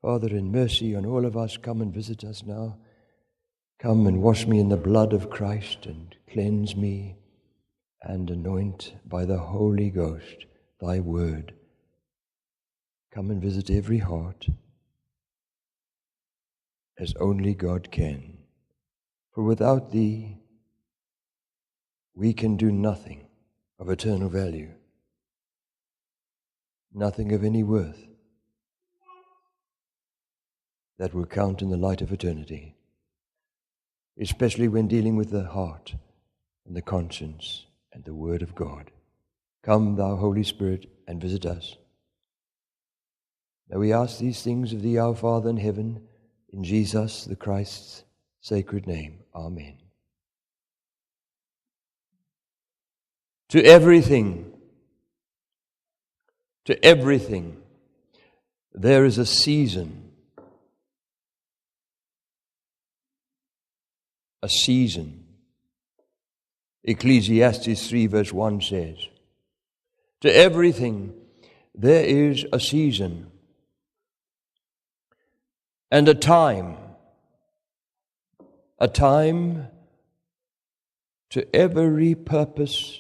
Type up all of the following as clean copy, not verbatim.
Father, in mercy on all of us, come and visit us now. Come and wash me in the blood of Christ and cleanse me and anoint by the Holy Ghost thy word. Come and visit every heart as only God can. For without thee, we can do nothing of eternal value, nothing of any worth that will count in the light of eternity, especially when dealing with the heart and the conscience and the Word of God. Come, thou Holy Spirit, and visit us. Now we ask these things of thee, our Father in heaven, in Jesus the Christ's sacred name. Amen. To everything, there is a season. A season. Ecclesiastes 3 verse 1 says, to everything there is a season and a time to every purpose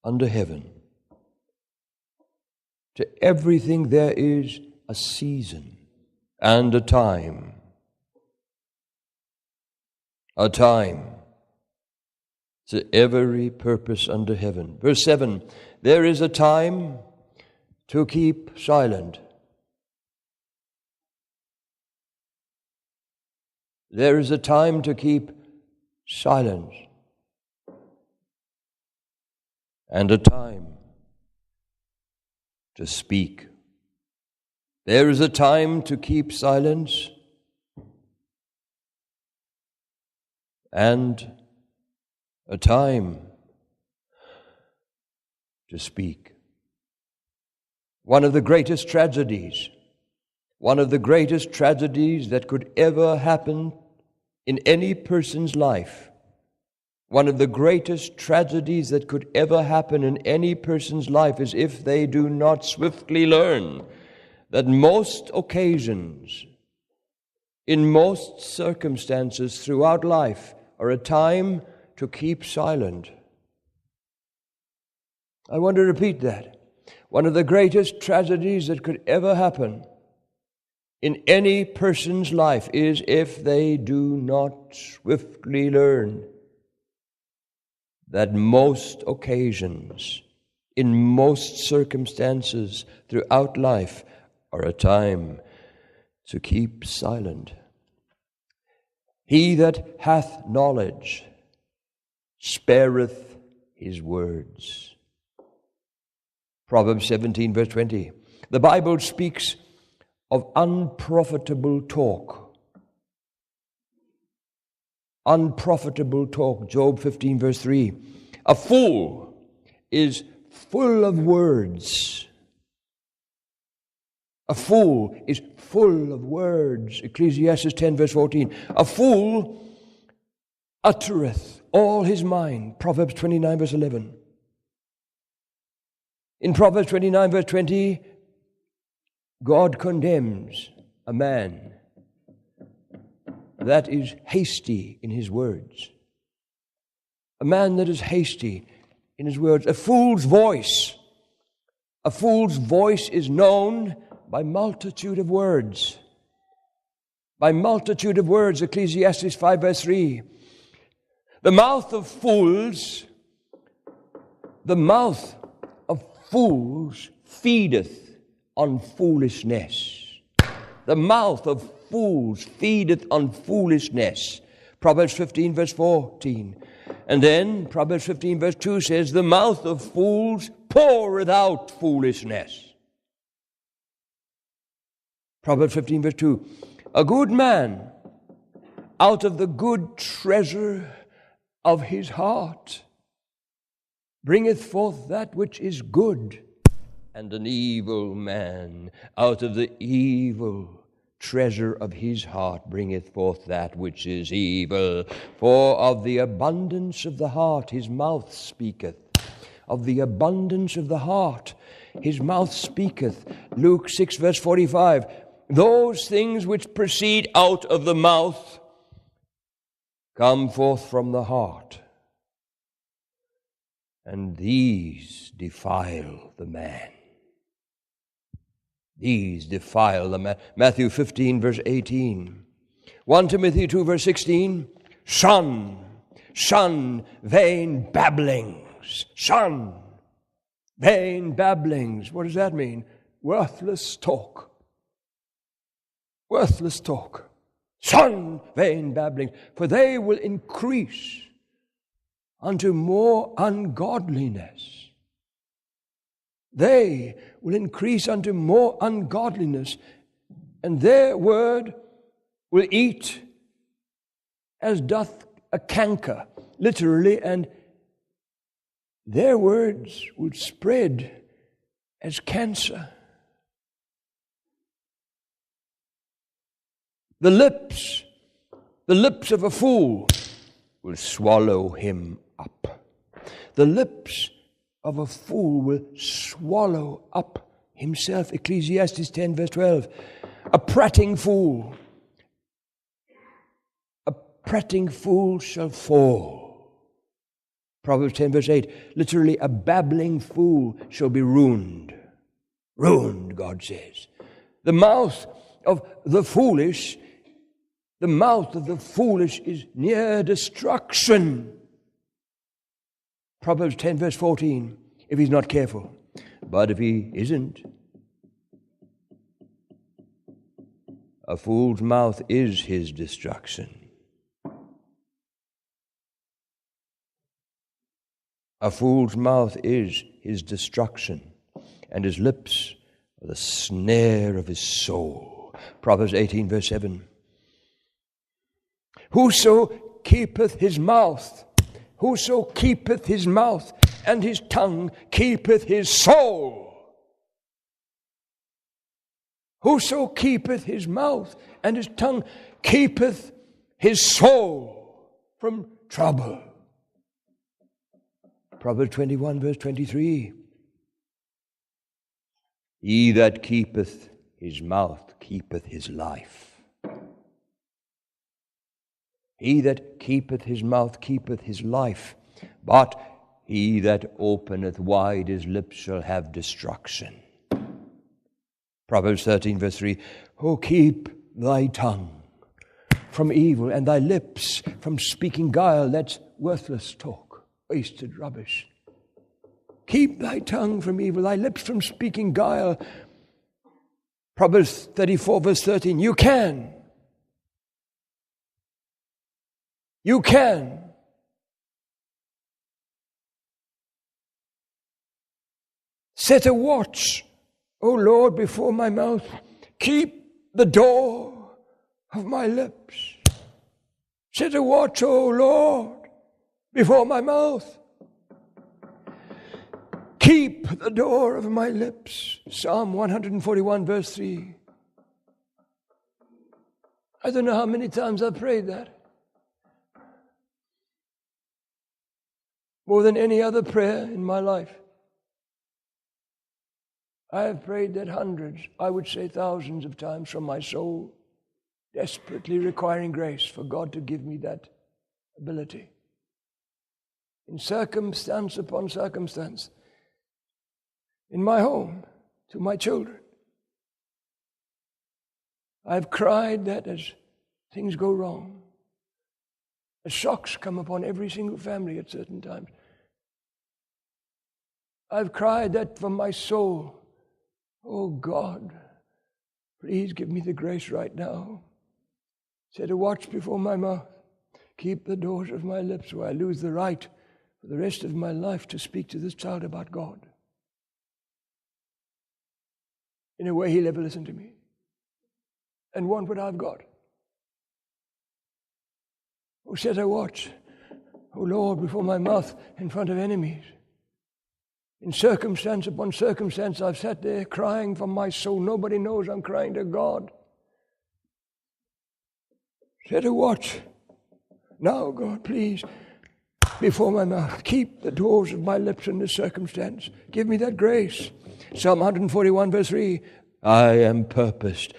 under heaven. To everything there is a season and a time. A time to every purpose under heaven. Verse 7, there is a time to keep silent. There is a time to keep silence. And a time to speak. There is a time to keep silence and a time to speak. One of the greatest tragedies that could ever happen in any person's life, one of the greatest tragedies that could ever happen in any person's life is if they do not swiftly learn that most occasions, in most circumstances throughout life, are a time to keep silent. I want to repeat that. One of the greatest tragedies that could ever happen in any person's life is if they do not swiftly learn that most occasions, in most circumstances throughout life, are a time to keep silent. He that hath knowledge spareth his words. Proverbs 17 verse 20. The Bible speaks of unprofitable talk. Unprofitable talk. Job 15 verse 3. A fool is full of words. A fool is full of words. Ecclesiastes 10 verse 14. A fool uttereth all his mind. Proverbs 29 verse 11. In Proverbs 29 verse 20, God condemns a man that is hasty in his words. A man that is hasty in his words. A fool's voice is known by multitude of words. By multitude of words, Ecclesiastes 5 verse 3. The mouth of fools feedeth on foolishness. The mouth of fools feedeth on foolishness. Proverbs 15 verse 14. And then Proverbs 15 verse 2 says, the mouth of fools poureth out foolishness. Proverbs 15 verse 2. A good man out of the good treasure of his heart bringeth forth that which is good, and an evil man out of the evil treasure of his heart bringeth forth that which is evil. For of the abundance of the heart his mouth speaketh. Of the abundance of the heart his mouth speaketh. Luke 6 verse 45. those things which proceed out of the mouth come forth from the heart, and these defile the man. These defile the man. Matthew 15, verse 18. 1 Timothy 2, verse 16. Shun, vain babblings. Shun, vain babblings. What does that mean? Worthless talk. Worthless talk. Shun, vain babblings, for they will increase unto more ungodliness. They will increase unto more ungodliness, and their word will eat as doth a canker, literally, and their words would spread as cancer. The lips of a fool will swallow him up. The lips of a fool will swallow up himself. Ecclesiastes 10, verse 12. A prating fool shall fall. Proverbs 10, verse 8. Literally, a babbling fool shall be ruined. Ruined, God says. The mouth of the foolish is near destruction. Proverbs 10, verse 14, if he's not careful. But if he isn't, a fool's mouth is his destruction. A fool's mouth is his destruction, and his lips are the snare of his soul. Proverbs 18, verse 7. Whoso keepeth his mouth and his tongue keepeth his soul. Whoso keepeth his mouth and his tongue keepeth his soul from trouble. Proverbs 21, verse 23. He that keepeth his mouth keepeth his life. He that keepeth his mouth keepeth his life, but he that openeth wide his lips shall have destruction. Proverbs 13, verse 3. Oh, keep thy tongue from evil and thy lips from speaking guile. That's worthless talk, wasted rubbish. Keep thy tongue from evil, thy lips from speaking guile. Proverbs 34, verse 13. You can set a watch, O Lord, before my mouth. Keep the door of my lips. Set a watch, O Lord, before my mouth. Keep the door of my lips. Psalm 141, verse 3. I don't know how many times I've prayed that. More than any other prayer in my life. I have prayed that hundreds, I would say thousands of times from my soul, desperately requiring grace for God to give me that ability. In circumstance upon circumstance. In my home, to my children. I've cried that as things go wrong. As shocks come upon every single family at certain times. I've cried that from my soul. Oh God, please give me the grace right now. Set a watch before my mouth. Keep the doors of my lips where I lose the right for the rest of my life to speak to this child about God. In a way he'll ever listen to me and want what I've got. Oh, set a watch, oh Lord, before my mouth in front of enemies. In circumstance upon circumstance, I've sat there crying from my soul. Nobody knows I'm crying to God. Set a watch. Now, God, please, before my mouth. Keep the doors of my lips in this circumstance. Give me that grace. Psalm 141, verse 3. I am purposed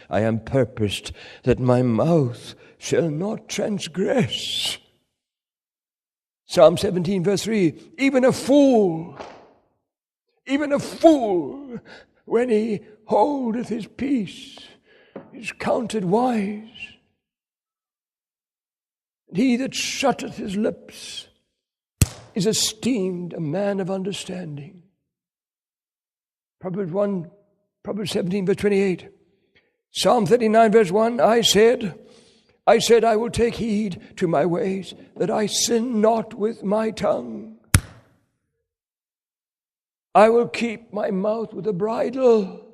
that my mouth shall not transgress. Psalm 17, verse 3, even a fool, when he holdeth his peace, is counted wise. And he that shutteth his lips is esteemed a man of understanding. Proverbs 17, verse 28. Psalm 39, verse 1, I said, I will take heed to my ways, that I sin not with my tongue. I will keep my mouth with a bridle.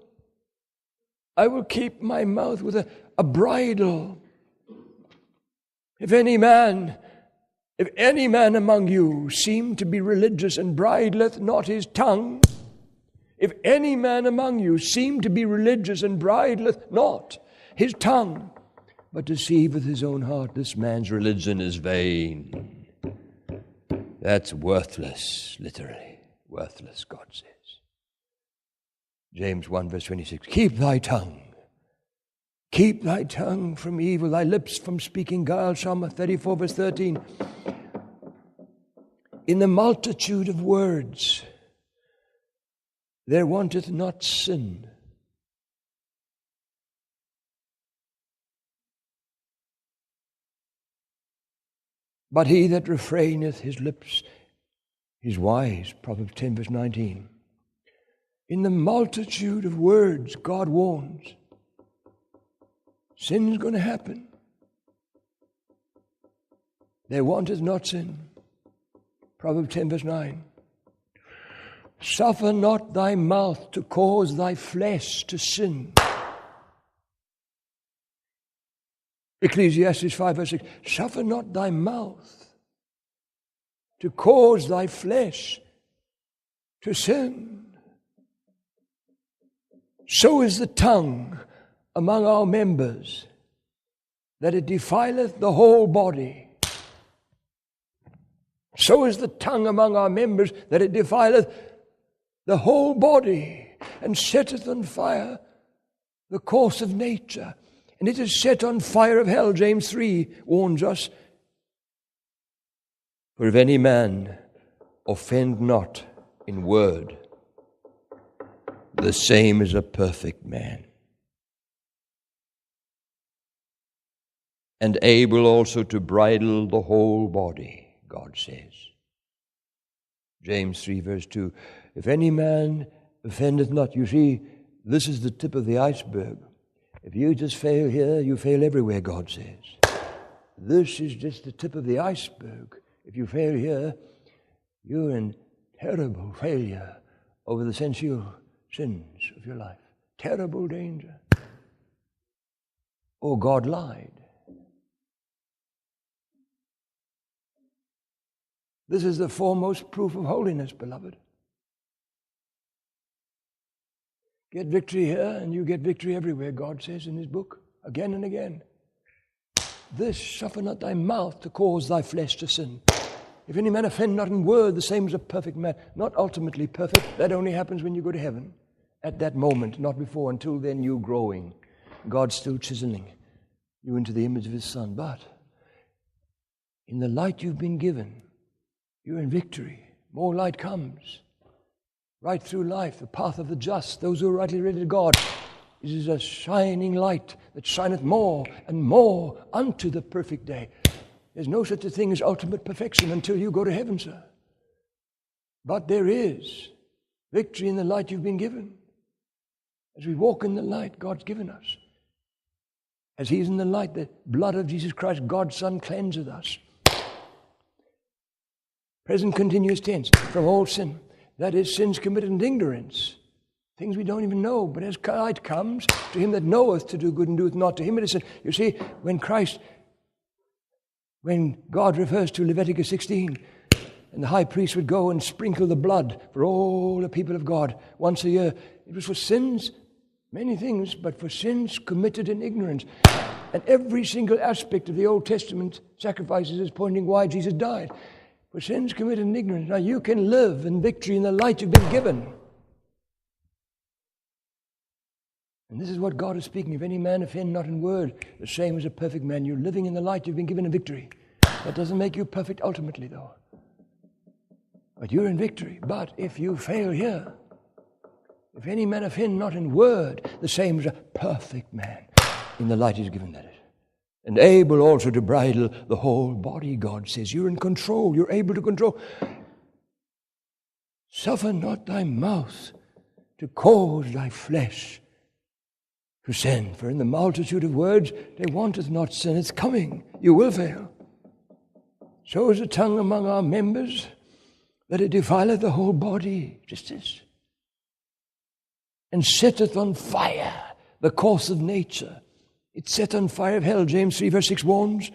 I will keep my mouth with a bridle. If any man among you seem to be religious and bridleth not his tongue, if any man among you seem to be religious and bridleth not his tongue, but deceiveth his own heart, this man's religion is vain. That's worthless, literally. Worthless, God says. James 1, verse 26. Keep thy tongue from evil, thy lips from speaking guile. Psalm 34, verse 13. In the multitude of words, there wanteth not sin. But he that refraineth his lips is wise. Proverbs 10, verse 19. In the multitude of words, God warns. Sin's going to happen. There wanteth not sin. Proverbs 10, verse 9. Suffer not thy mouth to cause thy flesh to sin. Ecclesiastes 5, verse 6. Suffer not thy mouth to cause thy flesh to sin. So is the tongue among our members, that it defileth the whole body. So is the tongue among our members, that it defileth the whole body, and setteth on fire the course of nature. And it is set on fire of hell. James 3 warns us. For if any man offend not in word, the same is a perfect man, and able also to bridle the whole body, God says. James 3, verse 2. If any man offendeth not, you see, this is the tip of the iceberg. If you just fail here, you fail everywhere, God says. This is just the tip of the iceberg. If you fail here, you're in terrible failure over the sensual sins of your life. Terrible danger. Or God lied. This is the foremost proof of holiness, beloved. Get victory here and you get victory everywhere, God says in his book, again and again. This, suffer not thy mouth to cause thy flesh to sin. If any man offend not in word, the same as a perfect man. Not ultimately perfect. That only happens when you go to heaven. At that moment, not before. Until then, you're growing. God's still chiseling you into the image of his Son. But in the light you've been given, you're in victory. More light comes. Right through life, the path of the just, those who are rightly related to God, is a shining light that shineth more and more unto the perfect day. There's no such a thing as ultimate perfection until you go to heaven, sir. But there is victory in the light you've been given. As we walk in the light God's given us. As he's in the light, the blood of Jesus Christ, God's Son, cleanseth us. Present continuous tense, from all sin. That is, sins committed in ignorance. Things we don't even know. But as light comes, to him that knoweth to do good and doeth not, to him it is sin. You see, when God refers to Leviticus 16, and the high priest would go and sprinkle the blood for all the people of God once a year, it was for sins, many things, but for sins committed in ignorance. And every single aspect of the Old Testament sacrifices is pointing why Jesus died. For sins committed in ignorance. Now you can live in victory in the light you've been given. And this is what God is speaking. If any man offend not in word, the same as a perfect man. You're living in the light. You've been given a victory. That doesn't make you perfect ultimately, though. But you're in victory. But if you fail here, if any man offend not in word, the same as a perfect man. In the light is given, that is. And able also to bridle the whole body, God says. You're in control. You're able to control. Suffer not thy mouth to cause thy flesh to sin. For in the multitude of words there wanteth not sin. It's coming. You will fail. So is the tongue among our members, that it defileth the whole body. Just this. And setteth on fire the course of nature. It's set on fire of hell. James 3 verse 6 warns.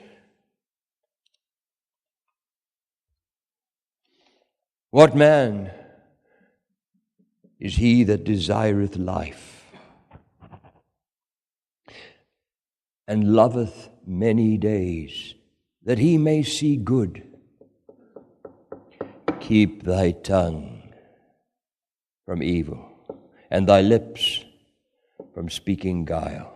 What man is he that desireth life, and loveth many days, that he may see good? Keep thy tongue from evil, and thy lips from speaking guile.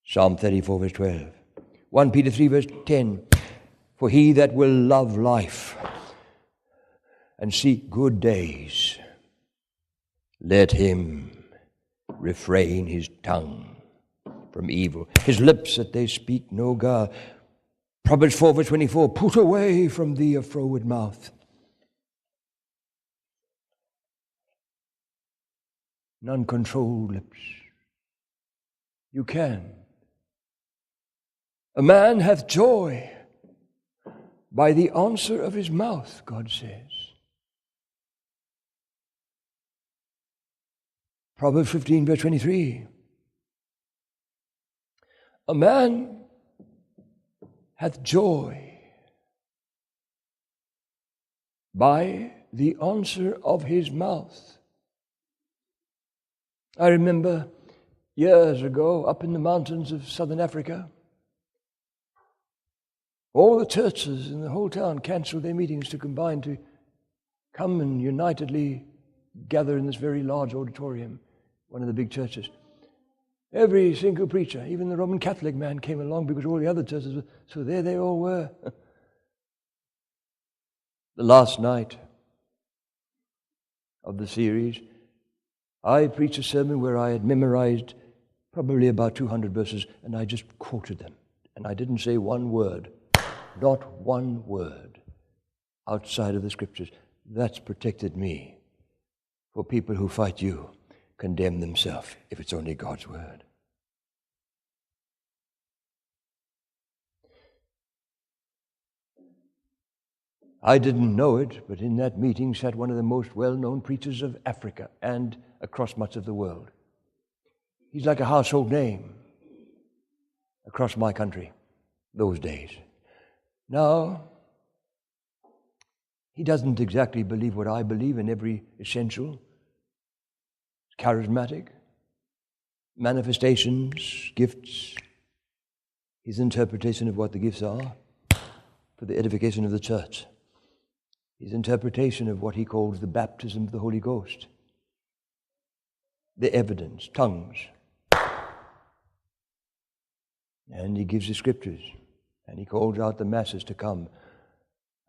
Psalm 34 verse 12. 1 Peter 3 verse 10. For he that will love life and seek good days, let him refrain his tongue from evil, his lips that they speak no guile. Proverbs 4 verse 24. Put away from thee a froward mouth, and uncontrolled lips. You can. A man hath joy by the answer of his mouth, God says. Proverbs 15 verse 23. A man hath joy by the answer of his mouth. I remember years ago up in the mountains of southern Africa, all the churches in the whole town canceled their meetings to combine to come and unitedly gather in this very large auditorium, one of the big churches. Every single preacher, even the Roman Catholic man, came along because all the other churches were, so there they all were. The last night of the series, I preached a sermon where I had memorized probably about 200 verses, and I just quoted them. And I didn't say one word, not one word outside of the Scriptures. That's protected me. For people who fight you condemn themselves if it's only God's word. I didn't know it, but in that meeting sat one of the most well-known preachers of Africa and across much of the world. He's like a household name across my country those days. Now, he doesn't exactly believe what I believe in every essential. Charismatic, manifestations, gifts, his interpretation of what the gifts are for the edification of the church, his interpretation of what he calls the baptism of the Holy Ghost, the evidence, tongues. And he gives the Scriptures, and he calls out the masses to come.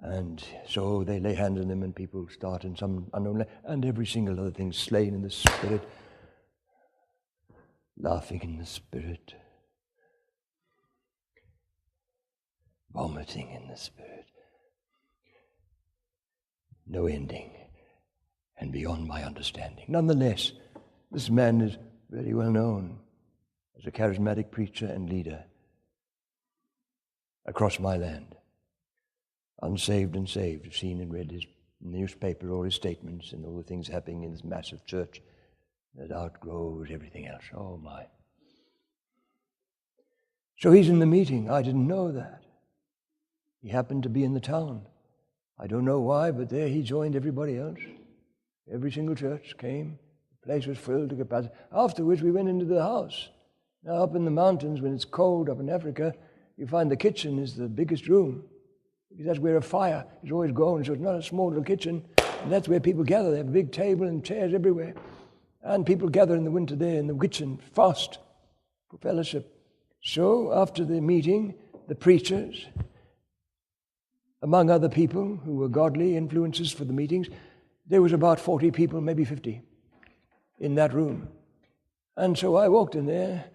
And so they lay hands on them, and people start in some unknown language, and every single other thing, slain in the Spirit, laughing in the Spirit, vomiting in the Spirit, no ending, and beyond my understanding. Nonetheless, this man is very well known as a charismatic preacher and leader across my land. Unsaved and saved, have seen and read his newspaper, all his statements, and all the things happening in this massive church that outgrows everything else. Oh my. So he's in the meeting. I didn't know that. He happened to be in the town. I don't know why, but there he joined everybody else. Every single church came. The place was filled to capacity. Afterwards, we went into the house. Now, up in the mountains, when it's cold up in Africa, you find the kitchen is the biggest room, because that's where a fire is always going. So it's not a small little kitchen. And that's where people gather. They have a big table and chairs everywhere. And people gather in the winter there in the kitchen, fast for fellowship. So after the meeting, the preachers, among other people who were godly influences for the meetings, there was about 40 people, maybe 50, in that room. And so I walked in there,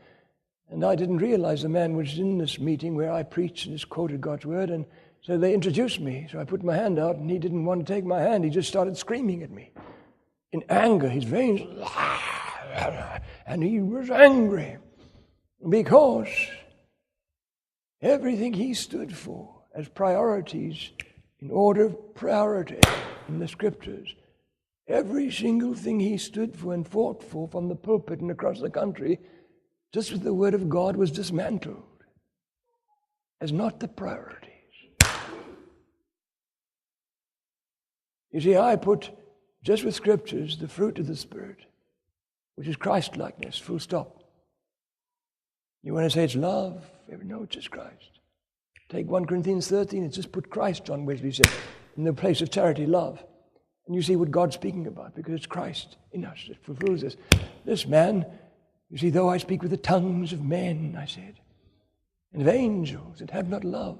and I didn't realize the man was in this meeting where I preached and just quoted God's word. And so they introduced me. So I put my hand out, and he didn't want to take my hand. He just started screaming at me. In anger, his veins, and he was angry because everything he stood for as priorities, in order of priority in the Scriptures, every single thing he stood for and fought for from the pulpit and across the country, just with the Word of God, was dismantled as not the priorities. You see, I put, just with Scriptures, the fruit of the Spirit, which is Christ-likeness, full stop. You want to say it's love? No, it's just Christ. Take 1 Corinthians 13, it's just put Christ on, Wesley said, in the place of charity, love. And you see what God's speaking about, because it's Christ in us that fulfills this. This man, you see, though I speak with the tongues of men, I said, and of angels, and have not love,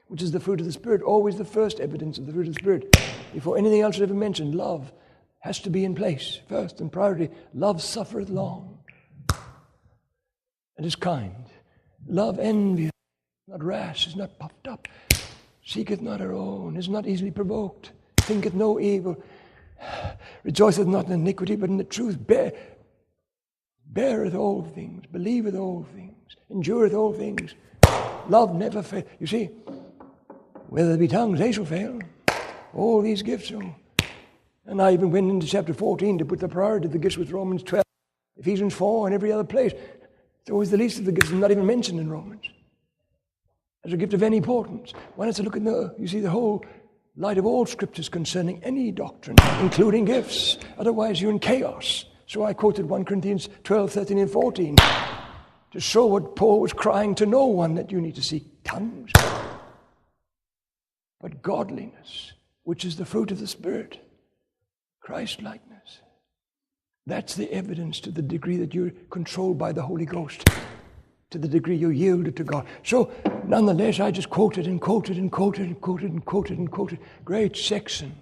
which is the fruit of the Spirit, always the first evidence of the fruit of the Spirit. Before anything else is ever mentioned, love has to be in place first and priority. Love suffereth long and is kind. Love envieth not, rash, is not puffed up, seeketh not her own, is not easily provoked, thinketh no evil, rejoiceth not in iniquity, but in the truth, beareth all things, believeth all things, endureth all things. Love never fails. You see, whether there be tongues, they shall fail. All these gifts shall. And I even went into chapter 14 to put the priority of the gifts with Romans 12, Ephesians 4, and every other place. It's always the least of the gifts, not even mentioned in Romans as a gift of any importance. Why don't you look at the whole light of all Scriptures concerning any doctrine, including gifts. Otherwise, you're in chaos. So I quoted 1 Corinthians 12, 13, and 14 to show what Paul was crying to no one, that you need to seek tongues, but godliness, which is the fruit of the Spirit, Christ-likeness. That's the evidence to the degree that you're controlled by the Holy Ghost, to the degree you yielded to God. So, nonetheless, I just quoted and quoted and quoted and quoted and quoted and quoted. Great section.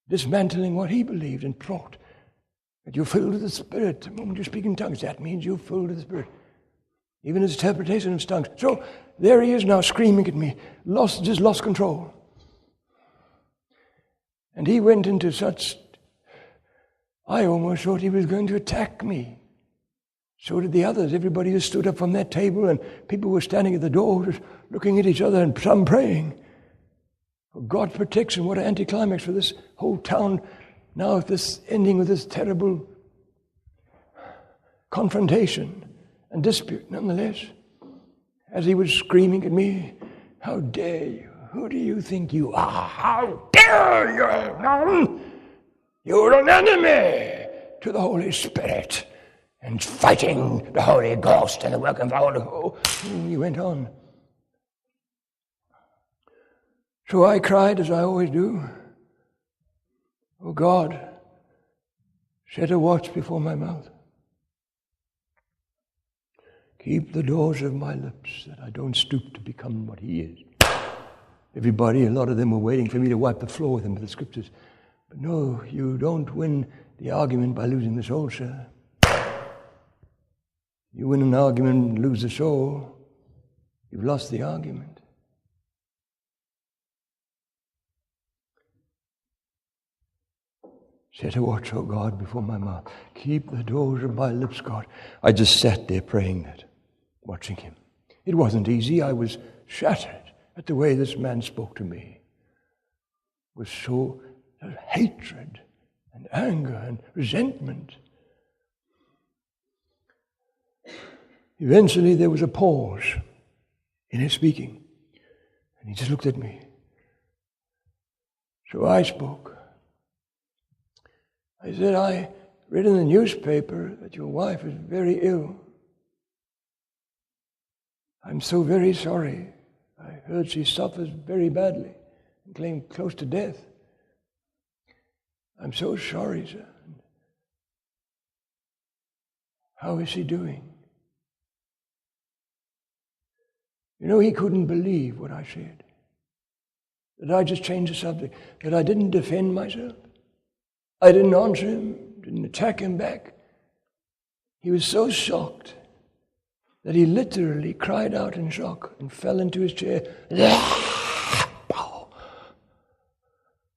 Dismantling what he believed and taught. That you're filled with the Spirit. The moment you speak in tongues, that means you're filled with the Spirit. Even his interpretation of tongues. So, there he is now screaming at me. Just lost control. And he went into such... I almost thought he was going to attack me. So did the others. Everybody who stood up from that table, and people were standing at the door just looking at each other and some praying. For God's protection, what an anticlimax for this whole town. Now this ending with this terrible confrontation and dispute. Nonetheless, as he was screaming at me, how dare you? Who do you think you are? How dare you? You're an enemy to the Holy Spirit, and fighting the Holy Ghost and the work of the Holy Ghost. And he went on. So I cried, as I always do, "Oh God, set a watch before my mouth. Keep the doors of my lips, that I don't stoop to become what he is." Everybody, a lot of them were waiting for me to wipe the floor with them with the Scriptures. But no, you don't win the argument by losing the soul, sir. You win an argument and lose the soul, you've lost the argument. Set a watch, O God, before my mouth. Keep the doors of my lips, God. I just sat there praying that, watching him. It wasn't easy. I was shattered at the way this man spoke to me. It was so hatred and anger and resentment. Eventually there was a pause in his speaking, and he just looked at me. So I spoke. I said, "I read in the newspaper that your wife is very ill. I'm so very sorry. I heard she suffers very badly and came close to death. I'm so sorry, sir. How is he doing? You know, he couldn't believe what I said. That I just changed the subject. That I didn't defend myself. I didn't answer him. Didn't attack him back. He was so shocked that he literally cried out in shock and fell into his chair.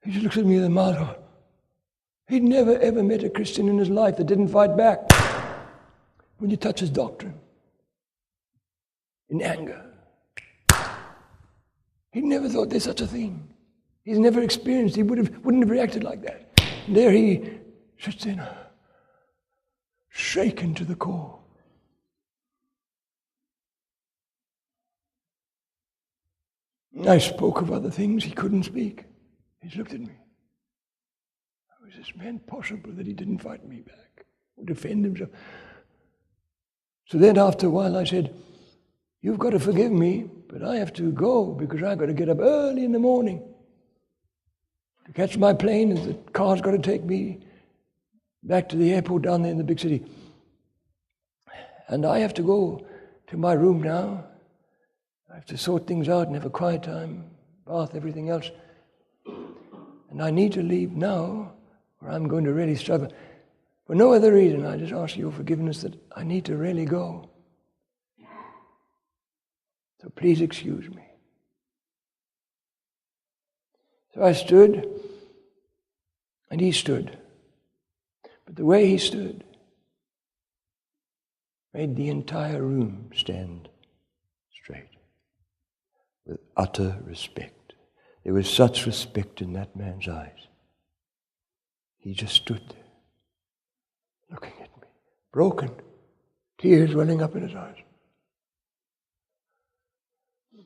He just looked at me with a mouth. He'd never ever met a Christian in his life that didn't fight back when you touch his doctrine in anger. He'd never thought there's such a thing. He's never experienced. He wouldn't have reacted like that. And there he sits in, shaken to the core. I spoke of other things. He couldn't speak. He looked at me. How is this man possible that he didn't fight me back or defend himself? So then after a while I said, you've got to forgive me, but I have to go because I've got to get up early in the morning to catch my plane, and the car's got to take me back to the airport down there in the big city. And I have to go to my room now. I have to sort things out and have a quiet time, bath, everything else. And I need to leave now, or I'm going to really struggle. For no other reason, I just ask your forgiveness that I need to really go. So please excuse me. So I stood, and he stood. But the way he stood made the entire room stand straight with utter respect. There was such respect in that man's eyes. He just stood there, looking at me, broken, tears welling up in his eyes.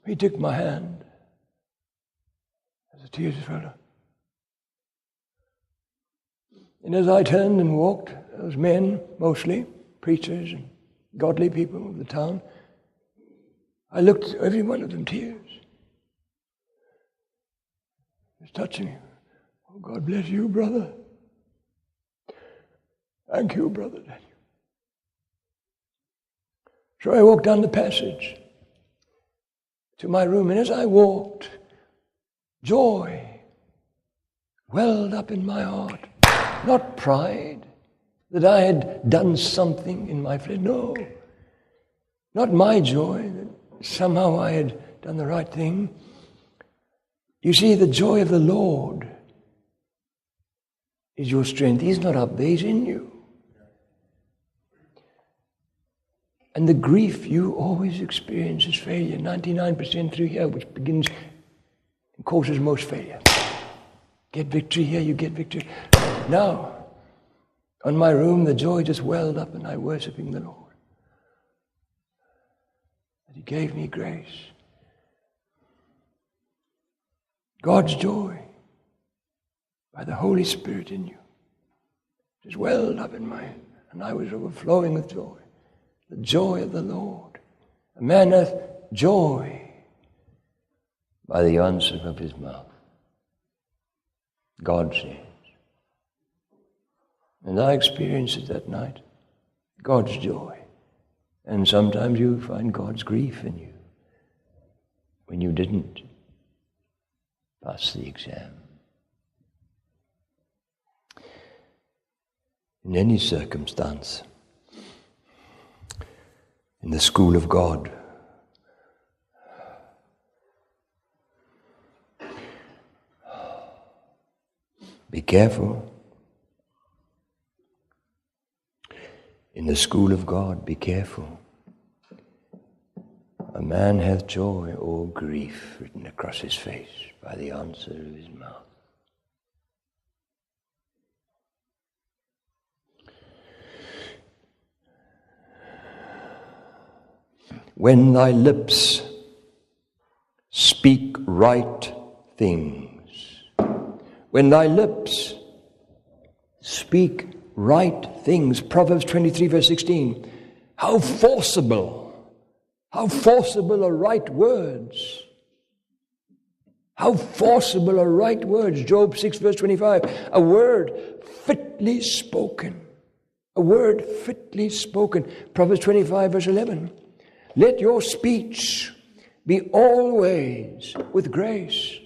He took my hand as the tears fell down. And as I turned and walked, those men, mostly preachers and godly people of the town, I looked at every one of them, tears. It was touching me. Oh, God bless you, brother. Thank you, brother Daniel. So I walked down the passage to my room, and as I walked, joy welled up in my heart. Not pride that I had done something in my flesh. No. Not my joy that somehow I had done the right thing. You see, the joy of the Lord is your strength. He's not up there, He's in you. And the grief you always experience is failure, 99% through here, which begins and causes most failure. Get victory here, you get victory. Now, on my room, the joy just welled up and I worshiping the Lord. That He gave me grace. God's joy by the Holy Spirit in you just welled up in my, and I was overflowing with joy. The joy of the Lord. A man hath joy by the answer of his mouth. God says. And I experienced it that night. God's joy. And sometimes you find God's grief in you when you didn't pass the exam. In any circumstance, in the school of God, be careful. In the school of God, be careful. A man hath joy or grief written across his face by the answer of his mouth. When thy lips speak right things, when thy lips speak right things, Proverbs 23 verse 16, how forcible are right words. How forcible are right words. Job 6 verse 25. A word fitly spoken. A word fitly spoken. Proverbs 25 verse 11. Let your speech be always with grace.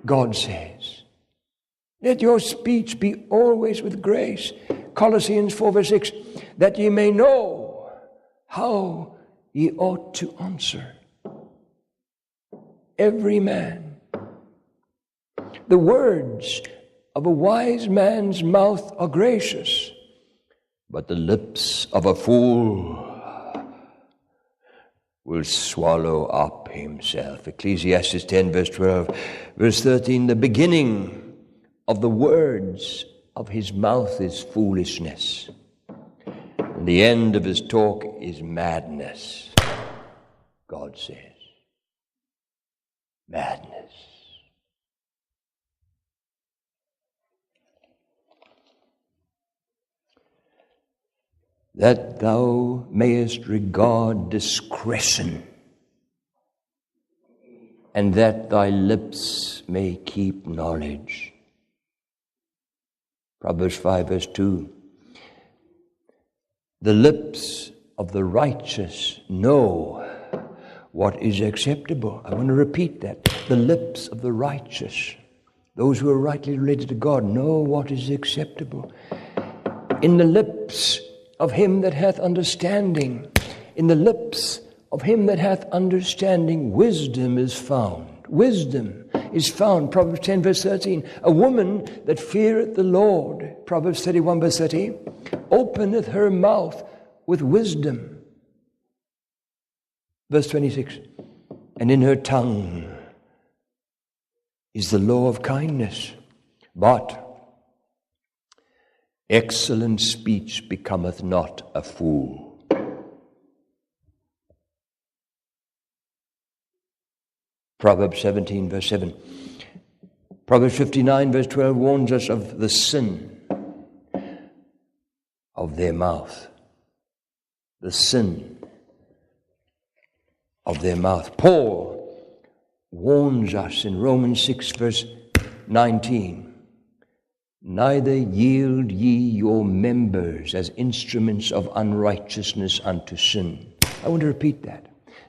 God says, let your speech be always with grace. Colossians 4 verse 6, that ye may know how ye ought to answer every man. The words of a wise man's mouth are gracious, but the lips of a fool will swallow up himself. Ecclesiastes 10 verse 12. Verse 13, the beginning of the words of his mouth is foolishness, and the end of his talk is madness. God says, madness. That thou mayest regard discretion, and that thy lips may keep knowledge. Proverbs 5 verse 2. The lips of the righteous know what is acceptable. I want to repeat that. The lips of the righteous, those who are rightly related to God, know what is acceptable. In the lips of him that hath understanding, in the lips of him that hath understanding, wisdom is found. Wisdom is found. Proverbs 10 verse 13. A woman that feareth the Lord, Proverbs 31 verse 30, openeth her mouth with wisdom. Verse 26. And in her tongue is the law of kindness, but excellent speech becometh not a fool. Proverbs 17 verse 7. Proverbs 59 verse 12 warns us of the sin of their mouth. The sin of their mouth. Paul warns us in Romans 6 verse 19. Neither yield ye your members as instruments of unrighteousness unto sin. I want to repeat that.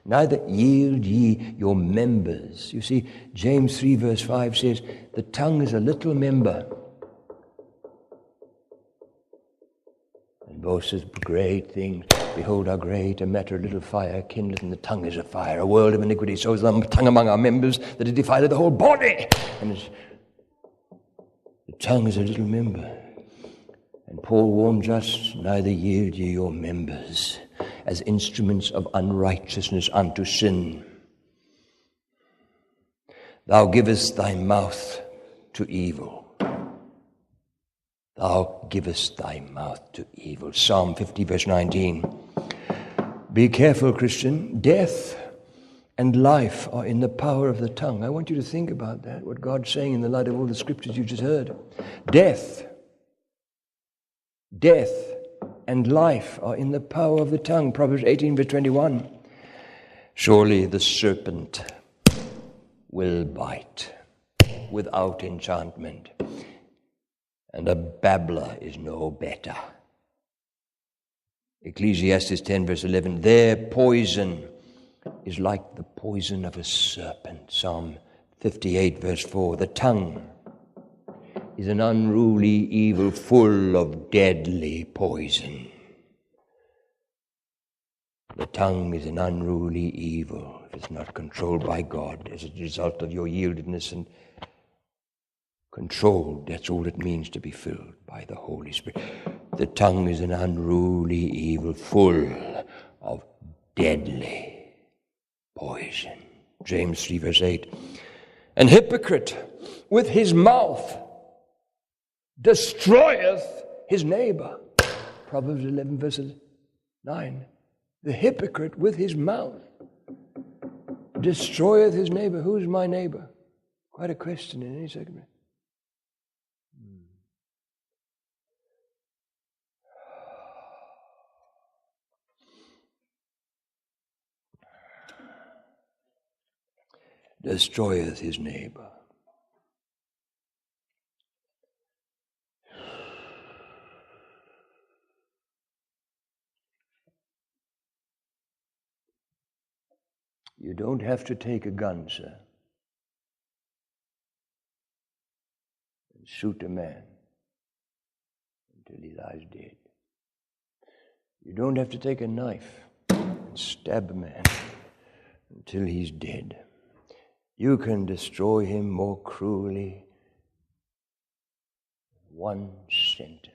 Neither yield ye your members. You see, James 3 verse 5 says, the tongue is a little member, and boasteth great things. Behold, how great a matter a little fire kindleth, and the tongue is a fire, a world of iniquity. So is the tongue among our members, that it defileth the whole body. And the tongue is a little member. And Paul warns us, neither yield ye your members as instruments of unrighteousness unto sin. Thou givest thy mouth to evil. Thou givest thy mouth to evil. Psalm 50 verse 19. Be careful, Christian. Death and life are in the power of the tongue. I want you to think about that, what God's saying in the light of all the scriptures you just heard. Death and life are in the power of the tongue. Proverbs 18 verse 21. Surely the serpent will bite without enchantment, and a babbler is no better. Ecclesiastes 10 verse 11. Their poison is like the poison of a serpent. Psalm 58 verse 4. The tongue is an unruly evil full of deadly poison. The tongue is an unruly evil if it's not controlled by God as a result of your yieldedness and controlled. That's all it means to be filled by the Holy Spirit. The tongue is an unruly evil full of deadly poison. James 3 verse 8. An hypocrite with his mouth destroyeth his neighbor. Proverbs 11 verse 9. The hypocrite with his mouth destroyeth his neighbor. Who's my neighbor? Quite a question in any second. destroyeth his neighbor. You don't have to take a gun, sir, and shoot a man until he lies dead. You don't have to take a knife and stab a man until he's dead. You can destroy him more cruelly with one sentence.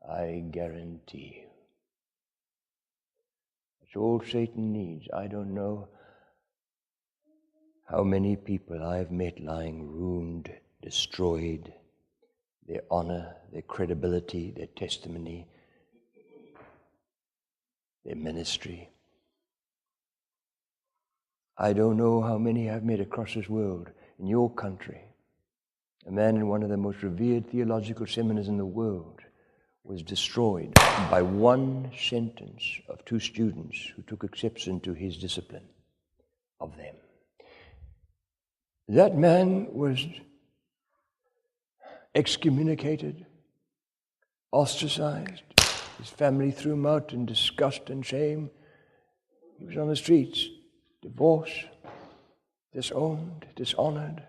I guarantee you. That's all Satan needs. I don't know how many people I've met lying ruined, destroyed, their honor, their credibility, their testimony, their ministry. I don't know how many I've met across this world, in your country. A man in one of the most revered theological seminaries in the world was destroyed by one sentence of two students who took exception to his discipline of them. That man was excommunicated, ostracized. His family threw him out in disgust and shame. He was on the streets, divorced, disowned, dishonored,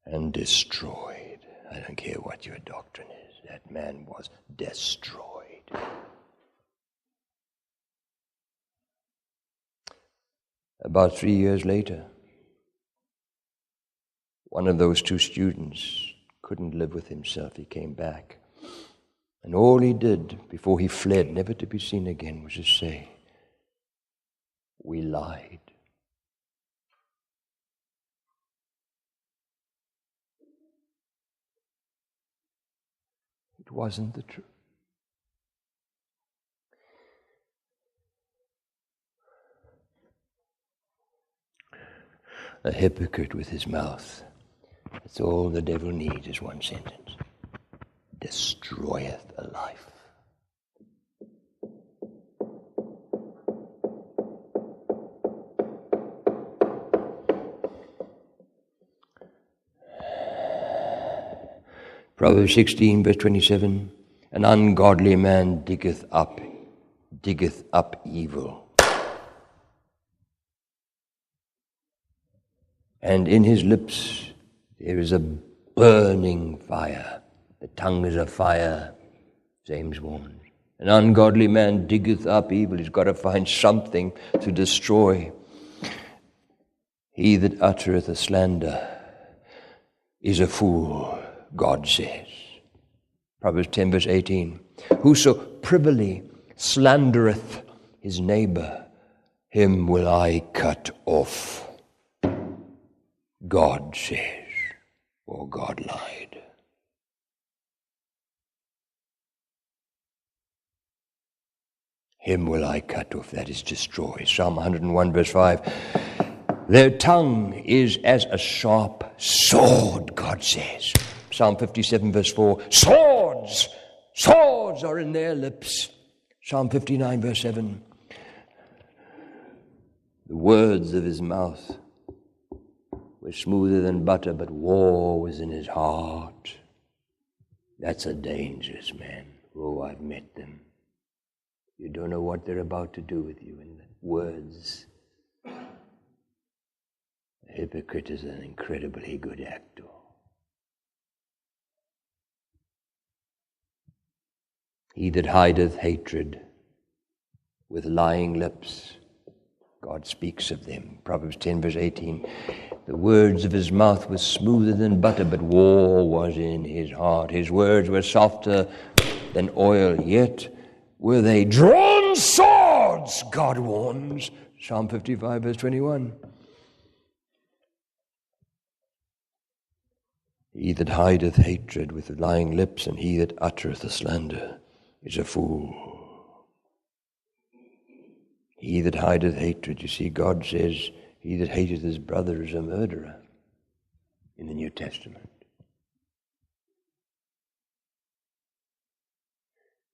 and destroyed. I don't care what your doctrine is. That man was destroyed. About 3 years later, one of those two students couldn't live with himself. He came back. And all he did before he fled, never to be seen again, was to say, "We lied." It wasn't the truth. A hypocrite with his mouth. That's all the devil needs is one sentence. Destroyeth a life. Proverbs 16, verse 27, an ungodly man diggeth up evil, and in his lips there is a burning fire. The tongue is a fire, James warns. An ungodly man diggeth up evil. He's got to find something to destroy. He that uttereth a slander is a fool, God says. Proverbs 10, verse 18. Whoso privily slandereth his neighbor, him will I cut off. God says, or God lied. Him will I cut off, that is, destroy. Psalm 101, verse 5. Their tongue is as a sharp sword, God says. Psalm 57, verse 4. Swords are in their lips. Psalm 59, verse 7. The words of his mouth were smoother than butter, but war was in his heart. That's a dangerous man. Oh, I've met them. You don't know what they're about to do with you in the words. A hypocrite is an incredibly good actor. He that hideth hatred with lying lips, God speaks of them. Proverbs 10, verse 18. The words of his mouth were smoother than butter, but war was in his heart. His words were softer than oil, yet were they drawn swords, God warns. Psalm 55, verse 21. He that hideth hatred with lying lips, and he that uttereth a slander, is a fool. He that hideth hatred, you see, God says, he that hateth his brother is a murderer in the New Testament.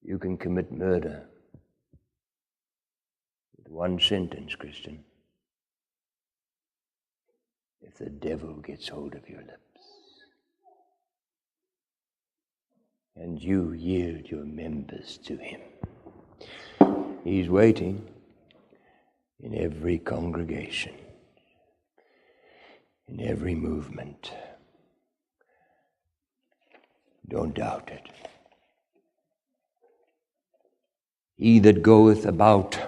You can commit murder with one sentence, Christian. if the devil gets hold of your lips and you yield your members to him. He's waiting in every congregation, in every movement. Don't doubt it. He that goeth about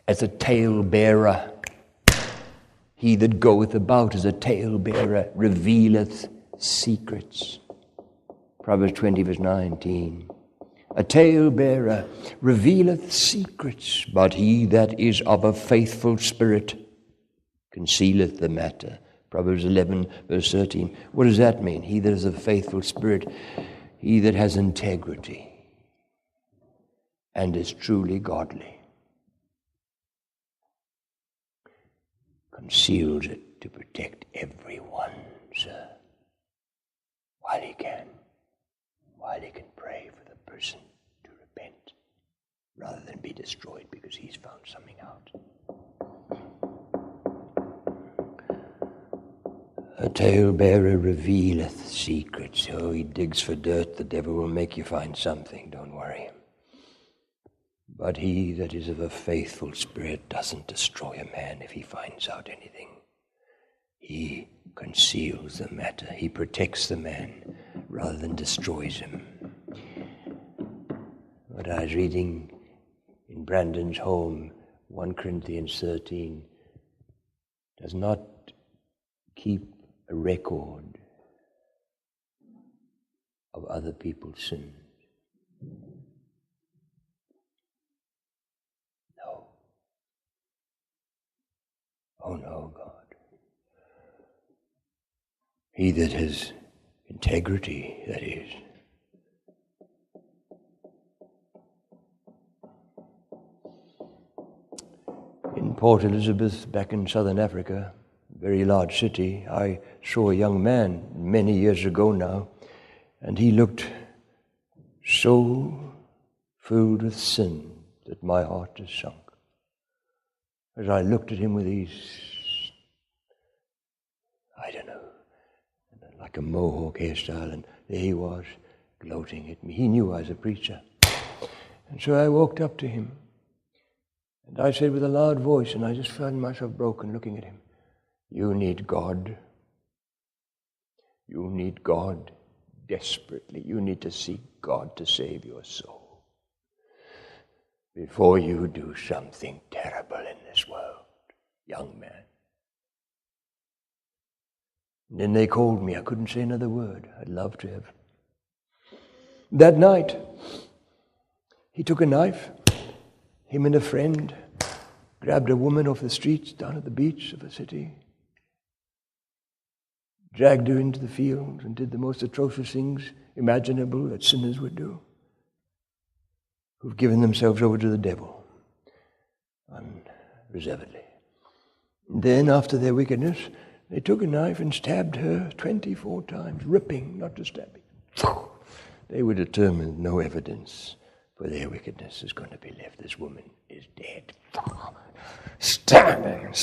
as a talebearer, he that goeth about as a talebearer revealeth secrets. Proverbs 20, verse 19. A talebearer revealeth secrets, but he that is of a faithful spirit concealeth the matter. Proverbs 11, verse 13. What does that mean? He that is of a faithful spirit, he that has integrity and is truly godly, conceals it to protect everyone, sir, while he can pray for the person to repent, rather than be destroyed because he's found something out. A talebearer revealeth secrets. Oh, he digs for dirt. The devil will make you find something. Don't worry. But he that is of a faithful spirit doesn't destroy a man if he finds out anything. He conceals the matter. He protects the man rather than destroys him. What I was reading in Brandon's home, 1 Corinthians 13, does not keep a record of other people's sins. No. Oh no, God. He that has integrity, that is. In Port Elizabeth, back in southern Africa, very large city, I saw a young man many years ago now, and he looked so filled with sin that my heart has sunk. As I looked at him with these, I don't know, like a mohawk hairstyle, and there he was, gloating at me. He knew I was a preacher. And so I walked up to him, and I said with a loud voice, and I just found myself broken looking at him, "You need God. You need God desperately. You need to seek God to save your soul before you do something terrible in this world, young man." And then they called me. I couldn't say another word. I'd love to have. That night, he took a knife, him and a friend, grabbed a woman off the streets down at the beach of a city, dragged her into the fields, and did the most atrocious things imaginable that sinners would do, who've given themselves over to the devil unreservedly. And then, after their wickedness, they took a knife and stabbed her 24 times, ripping, not just stabbing. They were determined no evidence for their wickedness is going to be left. This woman is dead. Stabbing.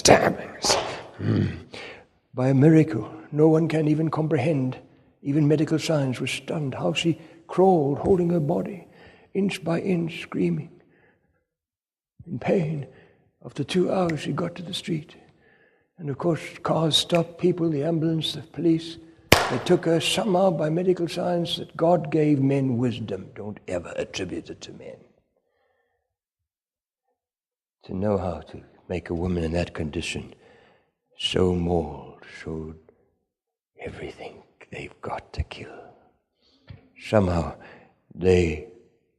By a miracle, no one can even comprehend. Even medical science was stunned how she crawled, holding her body, inch by inch, screaming in pain. After 2 hours, she got to the street. And of course, cars stopped, people, the ambulance, the police. They took her somehow by medical science that God gave men wisdom. Don't ever attribute it to men. To know how to make a woman in that condition so mauled, so everything they've got to kill. Somehow they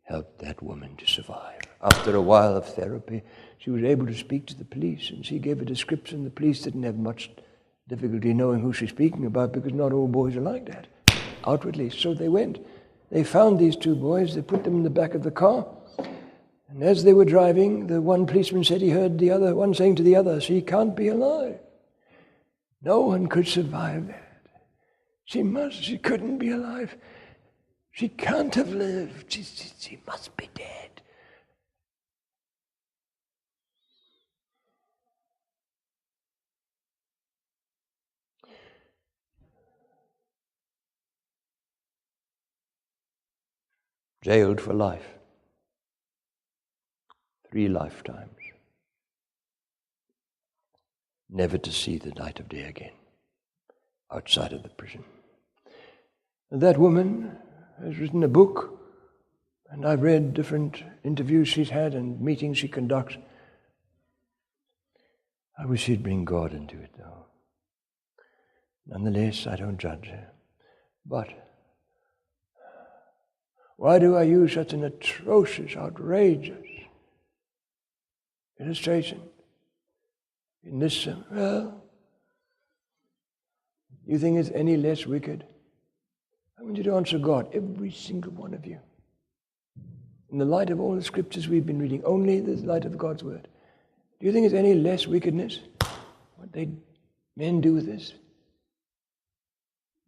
helped that woman to survive. After a while of therapy, she was able to speak to the police, and she gave a description. The police didn't have much difficulty knowing who she's speaking about because not all boys are like that, outwardly. So they went. They found these two boys. They put them in the back of the car. And as they were driving, the one policeman said he heard the other one saying to the other, "She can't be alive. No one could survive that. She couldn't be alive. She can't have lived. She must be dead." jailed for life. 3 lifetimes. Never to see the light of day again, outside of the prison. And that woman has written a book, and I've read different interviews she's had and meetings she conducts. I wish she'd bring God into it, though. Nonetheless, I don't judge her. But why do I use such an atrocious, outrageous illustration in this? Well, you think it's any less wicked? I want you to answer God, every single one of you. In the light of all the scriptures we've been reading, only the light of God's word. Do you think it's any less wickedness? What men do with this?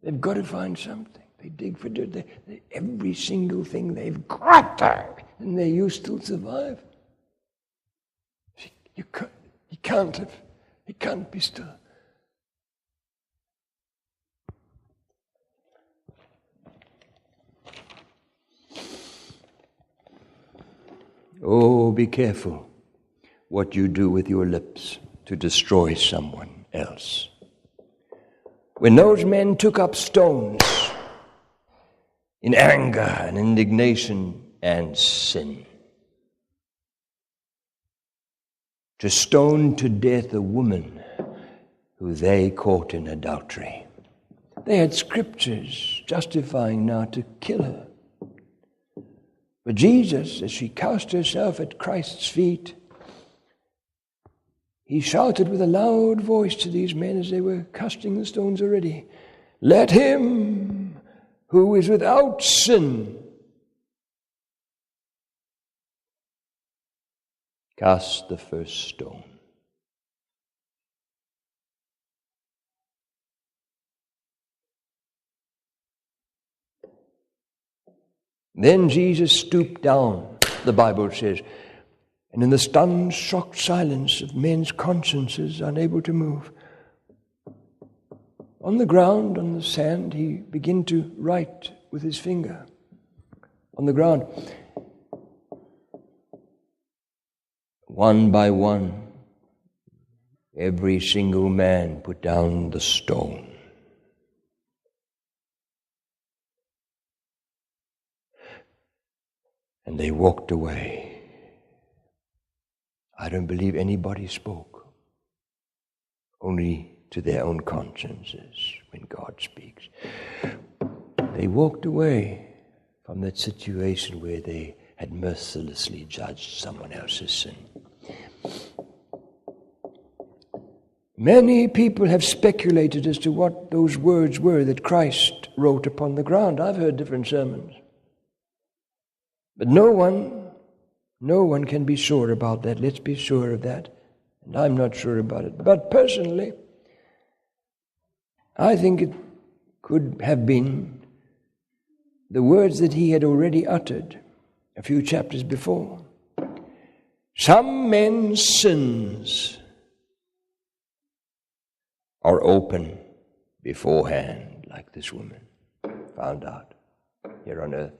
They've got to find something. They dig for dirt. Every single thing they've got to, and you still survive. You can't live. You can't be still. Oh, be careful what you do with your lips to destroy someone else. When those men took up stones in anger and indignation and sin, to stone to death a woman who they caught in adultery, they had scriptures justifying now to kill her. But Jesus, as she cast herself at Christ's feet, he shouted with a loud voice to these men as they were casting the stones already, "Let him who is without sin cast the first stone." Then Jesus stooped down, the Bible says, and in the stunned, shocked silence of men's consciences unable to move, on the ground, on the sand, he began to write with his finger on the ground. One by one, every single man put down the stone. And they walked away. I don't believe anybody spoke, only to their own consciences when God speaks. They walked away from that situation where they had mercilessly judged someone else's sin. Many people have speculated as to what those words were that Christ wrote upon the ground. I've heard different sermons. But no one can be sure about that. Let's be sure of that. And I'm not sure about it. But personally, I think it could have been the words that he had already uttered a few chapters before. Some men's sins are open beforehand, like this woman found out here on earth.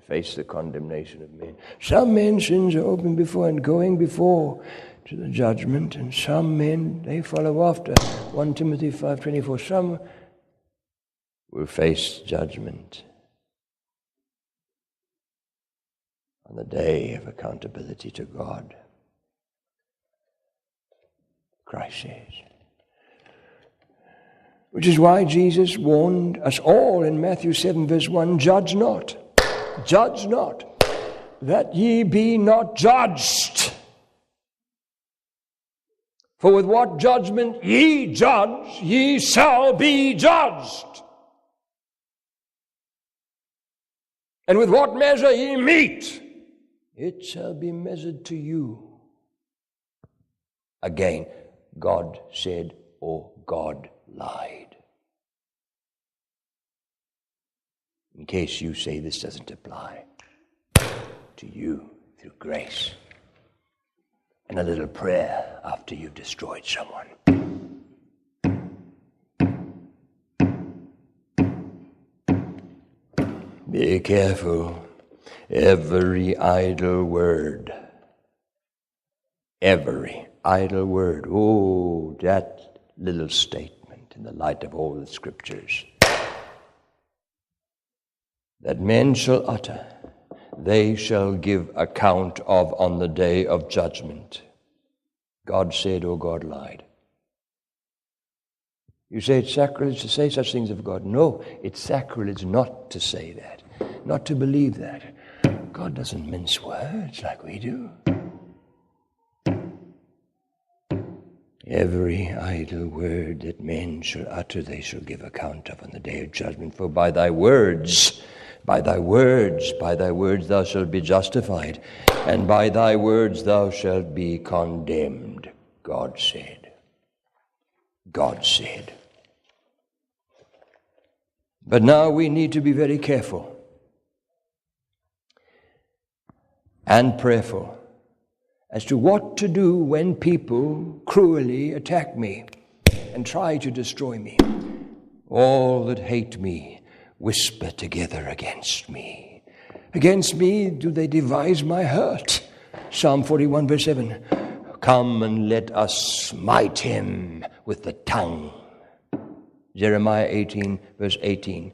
Face the condemnation of men. Some men's sins are open before and going before to the judgment, and some men, they follow after. 1 Timothy 5:24. Some will face judgment on the day of accountability to God. Christ says. Which is why Jesus warned us all in Matthew 7 verse 1, judge not, that ye be not judged. For with what judgment ye judge, ye shall be judged. And with what measure ye mete, it shall be measured to you. Again, God said, or God lied. In case you say this doesn't apply to you through grace and a little prayer after you've destroyed someone. Be careful. Every idle word. Every idle word. Oh, that little statement in the light of all the Scriptures. That men shall utter, they shall give account of on the day of judgment. God said or God lied. You say it's sacrilege to say such things of God. No, it's sacrilege not to say that, not to believe that. God doesn't mince words like we do. Every idle word that men shall utter, they shall give account of on the day of judgment. For by thy words thou shalt be justified, and by thy words thou shalt be condemned. God said. God said. But now we need to be very careful and prayerful as to what to do when people cruelly attack me and try to destroy me. All that hate me whisper together against me. Against me do they devise my hurt. Psalm 41 verse 7. Come and let us smite him with the tongue. Jeremiah 18 verse 18.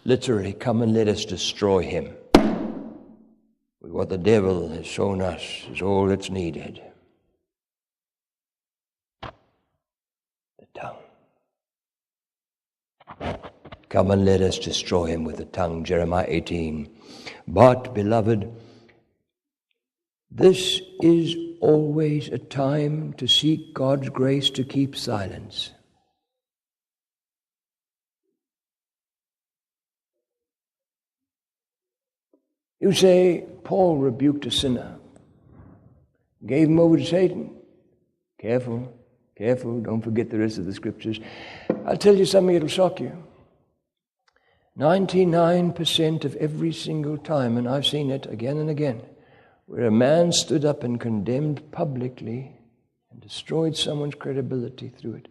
Literally, come and let us destroy him. What the devil has shown us is all that's needed. The tongue. Come and let us destroy him with the tongue. Jeremiah 18. But, beloved, this is always a time to seek God's grace to keep silence. You say, Paul rebuked a sinner, gave him over to Satan. Careful, careful, don't forget the rest of the Scriptures. I'll tell you something, it'll shock you. 99% of every single time, and I've seen it again and again, where a man stood up and condemned publicly and destroyed someone's credibility through it,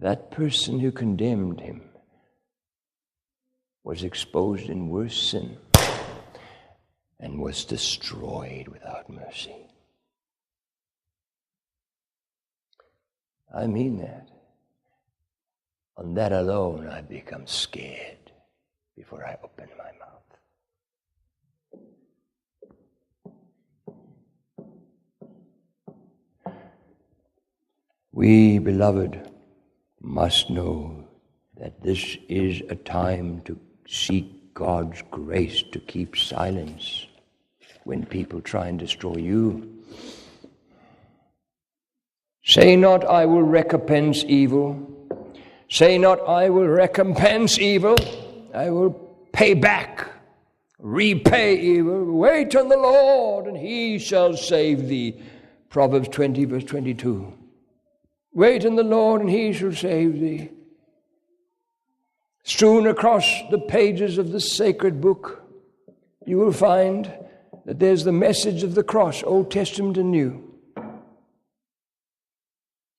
that person who condemned him was exposed in worse sin and was destroyed without mercy. I mean that. On that alone, I become scared before I open my mouth. We, beloved, must know that this is a time to seek God's grace to keep silence when people try and destroy you. Say not, I will recompense evil. Say not, I will recompense evil. I will pay back, repay evil. Wait on the Lord, and he shall save thee. Proverbs 20, verse 22. Wait on the Lord, and he shall save thee. Strewn across the pages of the sacred book, you will find that there's the message of the cross, Old Testament and New.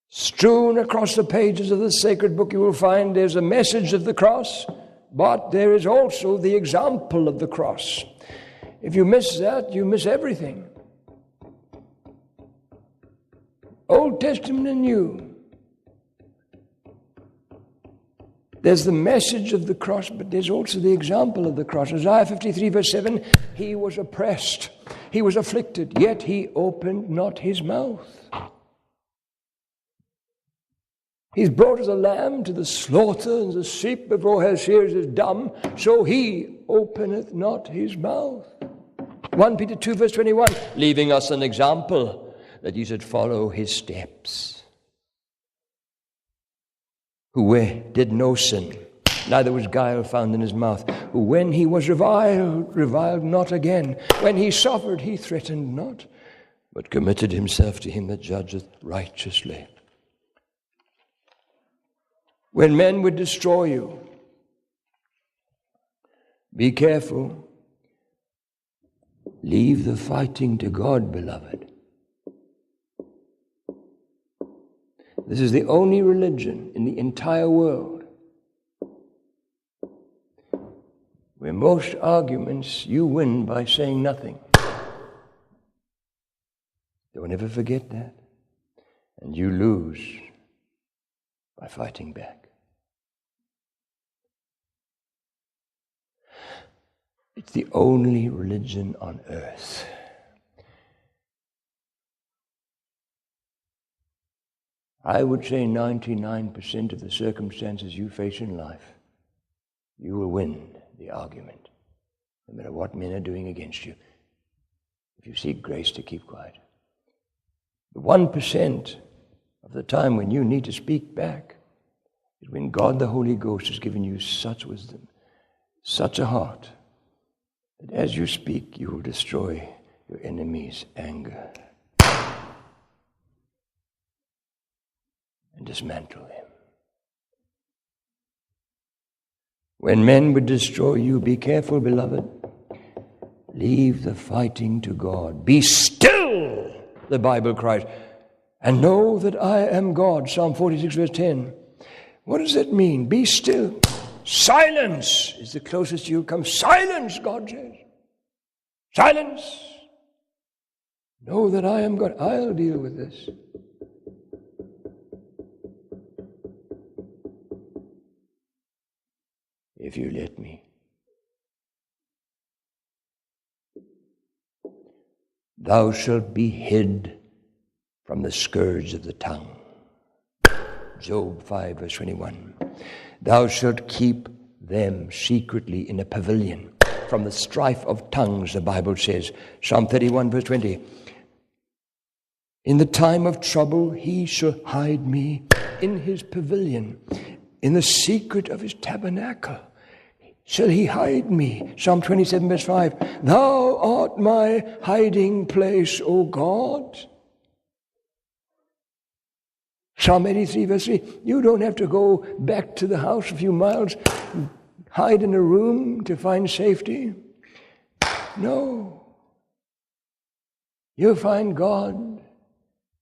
Strewn across the pages of the sacred book, you will find there's a message of the cross, but there is also the example of the cross. If you miss that, you miss everything. Old Testament and New. There's the message of the cross, but there's also the example of the cross. Isaiah 53 verse 7, he was oppressed, he was afflicted, yet he opened not his mouth. He's brought as a lamb to the slaughter, and the sheep before her shears is dumb, so he openeth not his mouth. 1 Peter 2 verse 21, leaving us an example that ye should follow his steps. Who did no sin, neither was guile found in his mouth. Who when he was reviled not again. When he suffered, he threatened not, but committed himself to him that judgeth righteously. When men would destroy you, be careful. Leave the fighting to God, beloved. This is the only religion in the entire world where most arguments you win by saying nothing. Don't ever forget that. And you lose by fighting back. It's the only religion on earth. I would say 99% of the circumstances you face in life, you will win the argument, no matter what men are doing against you, if you seek grace to keep quiet. The 1% of the time when you need to speak back is when God the Holy Ghost has given you such wisdom, such a heart, that as you speak, you will destroy your enemy's anger and dismantle him. When men would destroy you, be careful, beloved. Leave the fighting to God. Be still, the Bible cries, and know that I am God. Psalm 46, verse 10. What does that mean? Be still. Silence is the closest you come. Silence, God says. Silence. Know that I am God. I'll deal with this. If you let me. Thou shalt be hid from the scourge of the tongue. Job 5, verse 21. Thou shalt keep them secretly in a pavilion from the strife of tongues, the Bible says. Psalm 31, verse 20. In the time of trouble he shall hide me in his pavilion. In the secret of his tabernacle shall he hide me. Psalm 27, verse 5. Thou art my hiding place, O God. Psalm 83, verse 3. You don't have to go back to the house a few miles, hide in a room to find safety. No. You find God.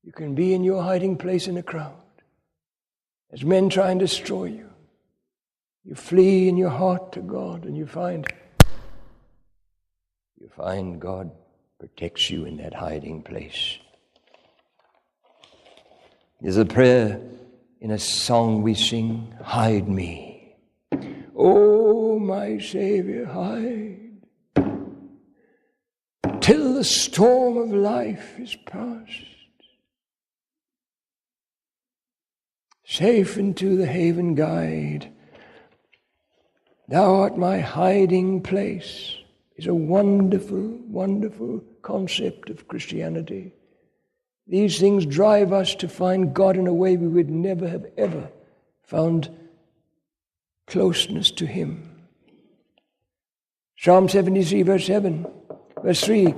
You can be in your hiding place in a crowd. As men try and destroy you, you flee in your heart to God, and you find God protects you in that hiding place. There's a prayer in a song we sing, hide me. Oh, my Savior, hide, till the storm of life is past. Safe into the haven guide. Thou art my hiding place is a wonderful, wonderful concept of Christianity. These things drive us to find God in a way we would never have ever found closeness to Him. Psalm 73, verse 7, verse 3,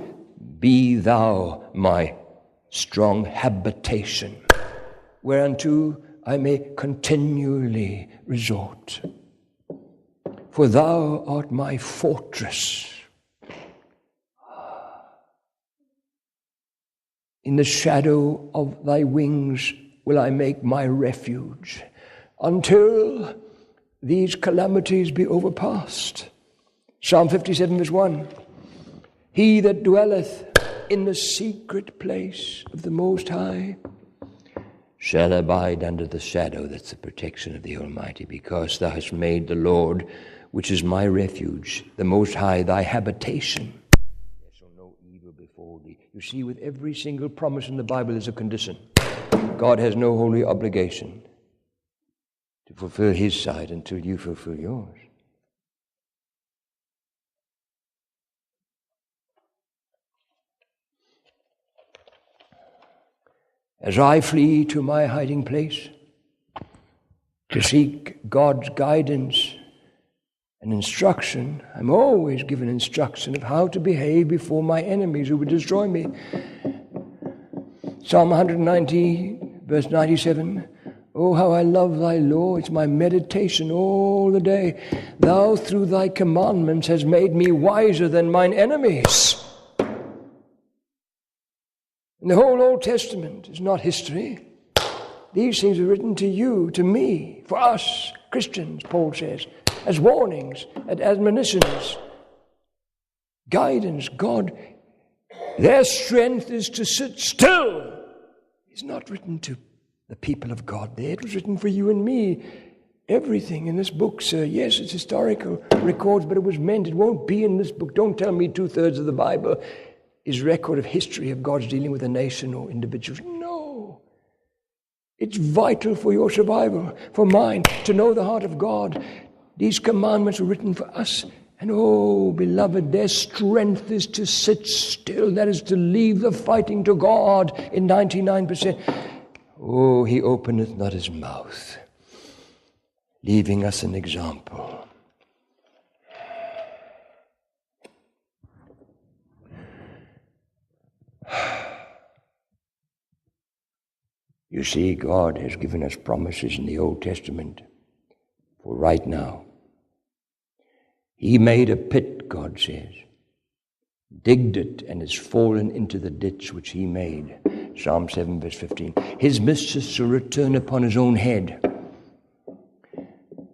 be thou my strong habitation, whereunto I may continually resort. For thou art my fortress. In the shadow of thy wings will I make my refuge, until these calamities be overpast. Psalm 57, verse 1. He that dwelleth in the secret place of the Most High shall abide under the shadow, that's the protection of the Almighty, because thou hast made the Lord, which is my refuge, the Most High, thy habitation. There shall no evil befall thee. You see, with every single promise in the Bible is a condition. God has no holy obligation to fulfill His side until you fulfill yours. As I flee to my hiding place to seek God's guidance and instruction, I'm always given instruction of how to behave before my enemies who would destroy me. Psalm 190, verse 97, oh, how I love thy law, it's my meditation all the day. Thou through thy commandments hast made me wiser than mine enemies. And the whole Old Testament is not history. These things are written to you, to me, for us, Christians, Paul says. as warnings, as admonitions, guidance. God, their strength is to sit still. It's not written to the people of God there. It was written for you and me. Everything in this book, sir, yes, it's historical records, but it was meant. It won't be in this book. Don't tell me 2/3 of the Bible is record of history of God's dealing with a nation or individuals. No. It's vital for your survival, for mine, to know the heart of God. These commandments were written for us. And oh, beloved, their strength is to sit still. That is to leave the fighting to God in 99%. Oh, he openeth not his mouth, leaving us an example. You see, God has given us promises in the Old Testament for right now. He made a pit, God says, digged it, and has fallen into the ditch which he made. Psalm 7, verse 15. His mischief shall return upon his own head.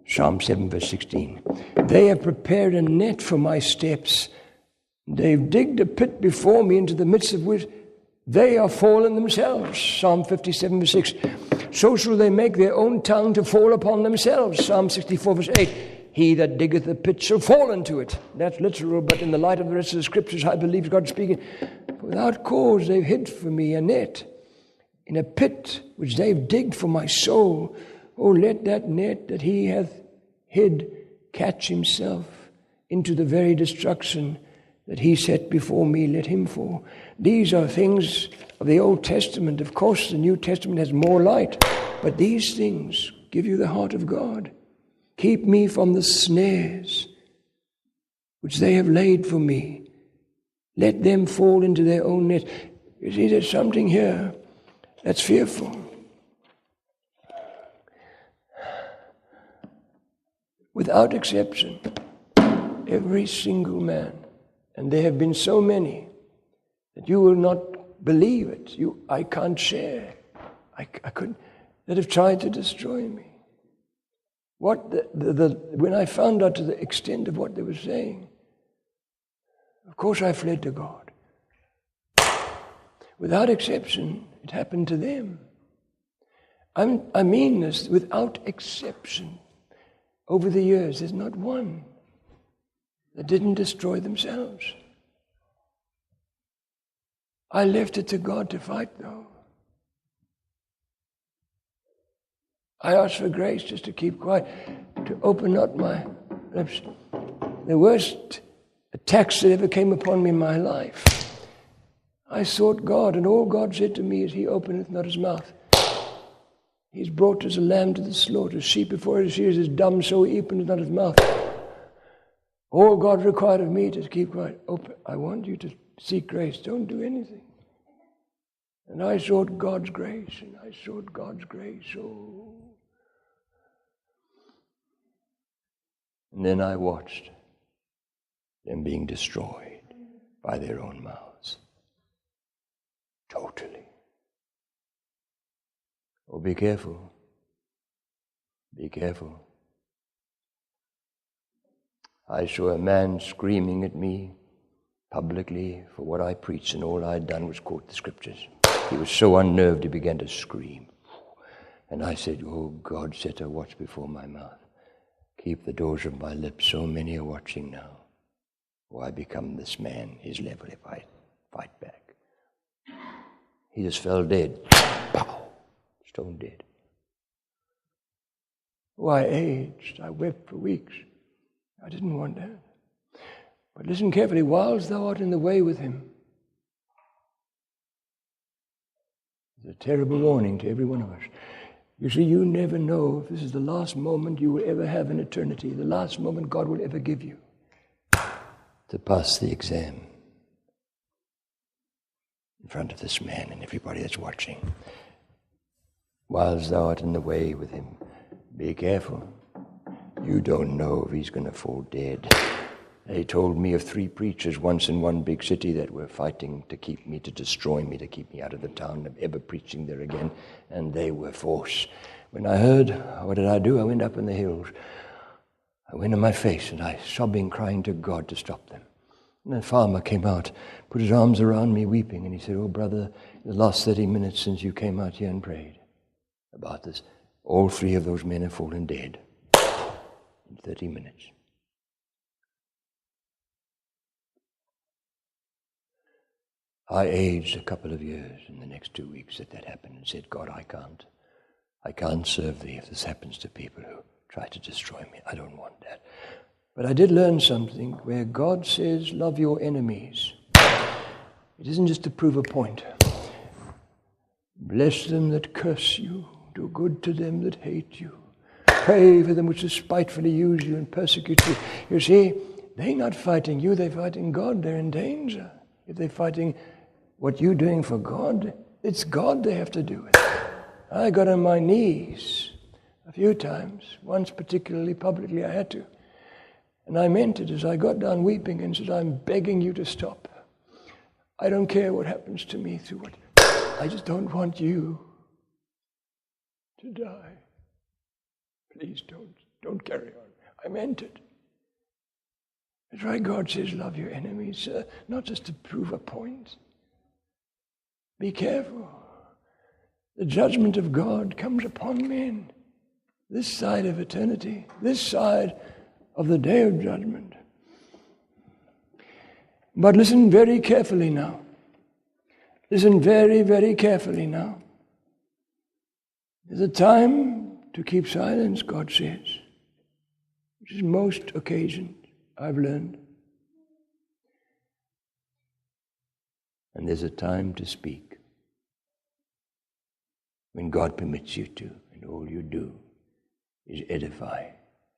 Psalm 7, verse 16. They have prepared a net for my steps. They've digged a pit before me, into the midst of which they are fallen themselves. Psalm 57, verse 6. So shall they make their own tongue to fall upon themselves. Psalm 64, verse 8. He that diggeth a pit shall fall into it. That's literal, but in the light of the rest of the scriptures, I believe God speaking. Without cause they've hid for me a net in a pit which they've digged for my soul. Oh, let that net that he hath hid catch himself into the very destruction that he set before me, let him fall. These are things of the Old Testament. Of course, the New Testament has more light, but these things give you the heart of God. Keep me from the snares which they have laid for me. Let them fall into their own net. You see, there's something here that's fearful. Without exception, every single man, and there have been so many that you will not believe it. I can't share. I couldn't. That have tried to destroy me. When I found out to the extent of what they were saying, of course I fled to God. Without exception, it happened to them. I mean this, without exception. Over the years, there's not one that didn't destroy themselves. I left it to God to fight, though. I asked for grace just to keep quiet, to open not my lips. The worst attacks that ever came upon me in my life, I sought God, and all God said to me is, He openeth not His mouth. He's brought as a lamb to the slaughter. Sheep before his shears is dumb, so He openeth not His mouth. All God required of me to keep quiet. I want you to seek grace. Don't do anything. And I sought God's grace, and I sought God's grace. Oh. And then I watched them being destroyed by their own mouths. Totally. Oh, be careful. Be careful. I saw a man screaming at me publicly for what I preached, and all I'd done was quote the scriptures. He was so unnerved he began to scream. And I said, oh, God, set a watch before my mouth. Keep the doors of my lips. So many are watching now. Oh, I become this man, his level, if I fight back. He just fell dead. Pow! Stone dead. Oh, I aged. I wept for weeks. I didn't want that. But listen carefully. Whilst thou art in the way with him, it's a terrible warning to every one of us. You see, you never know if this is the last moment you will ever have in eternity, the last moment God will ever give you to pass the exam in front of this man and everybody that's watching. Whilst thou art in the way with him, be careful. You don't know if he's going to fall dead. They told me of 3 preachers once in one big city that were fighting to keep me, to destroy me, to keep me out of the town of ever preaching there again, and they were forced. When I heard, what did I do? I went up in the hills. I went on my face and I sobbing, crying to God to stop them. And the farmer came out, put his arms around me weeping, and he said, "Oh brother, the last 30 minutes since you came out here and prayed about this, all 3 of those men have fallen dead in 30 minutes. I aged a couple of years in the next 2 weeks that happened and said, God, I can't serve thee if this happens to people who try to destroy me. I don't want that. But I did learn something where God says, love your enemies. It isn't just to prove a point. Bless them that curse you. Do good to them that hate you. Pray for them which despitefully use you and persecute you. You see, they're not fighting you, they're fighting God. They're in danger. If they're fighting what you're doing for God, it's God they have to do with. I got on my knees a few times, once particularly publicly I had to. And I meant it as I got down weeping and said, I'm begging you to stop. I don't care what happens to me through what. I just don't want you to die. Please don't carry on. I meant it. That's why God says, love your enemies, not just to prove a point. Be careful. The judgment of God comes upon men this side of eternity, this side of the day of judgment. But listen very carefully now. Listen very, very carefully now. There's a time to keep silence, God says, which is most occasions, I've learned. And there's a time to speak when God permits you to, and all you do is edify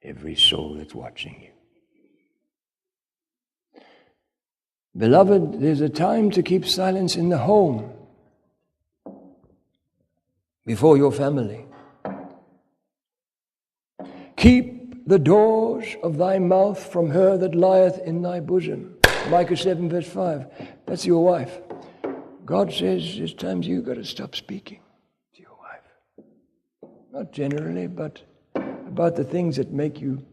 every soul that's watching you. Beloved, there's a time to keep silence in the home, before your family. Keep the doors of thy mouth from her that lieth in thy bosom. Micah 7 verse 5. That's your wife. God says there's times you've got to stop speaking to your wife. Not generally, but about the things that make you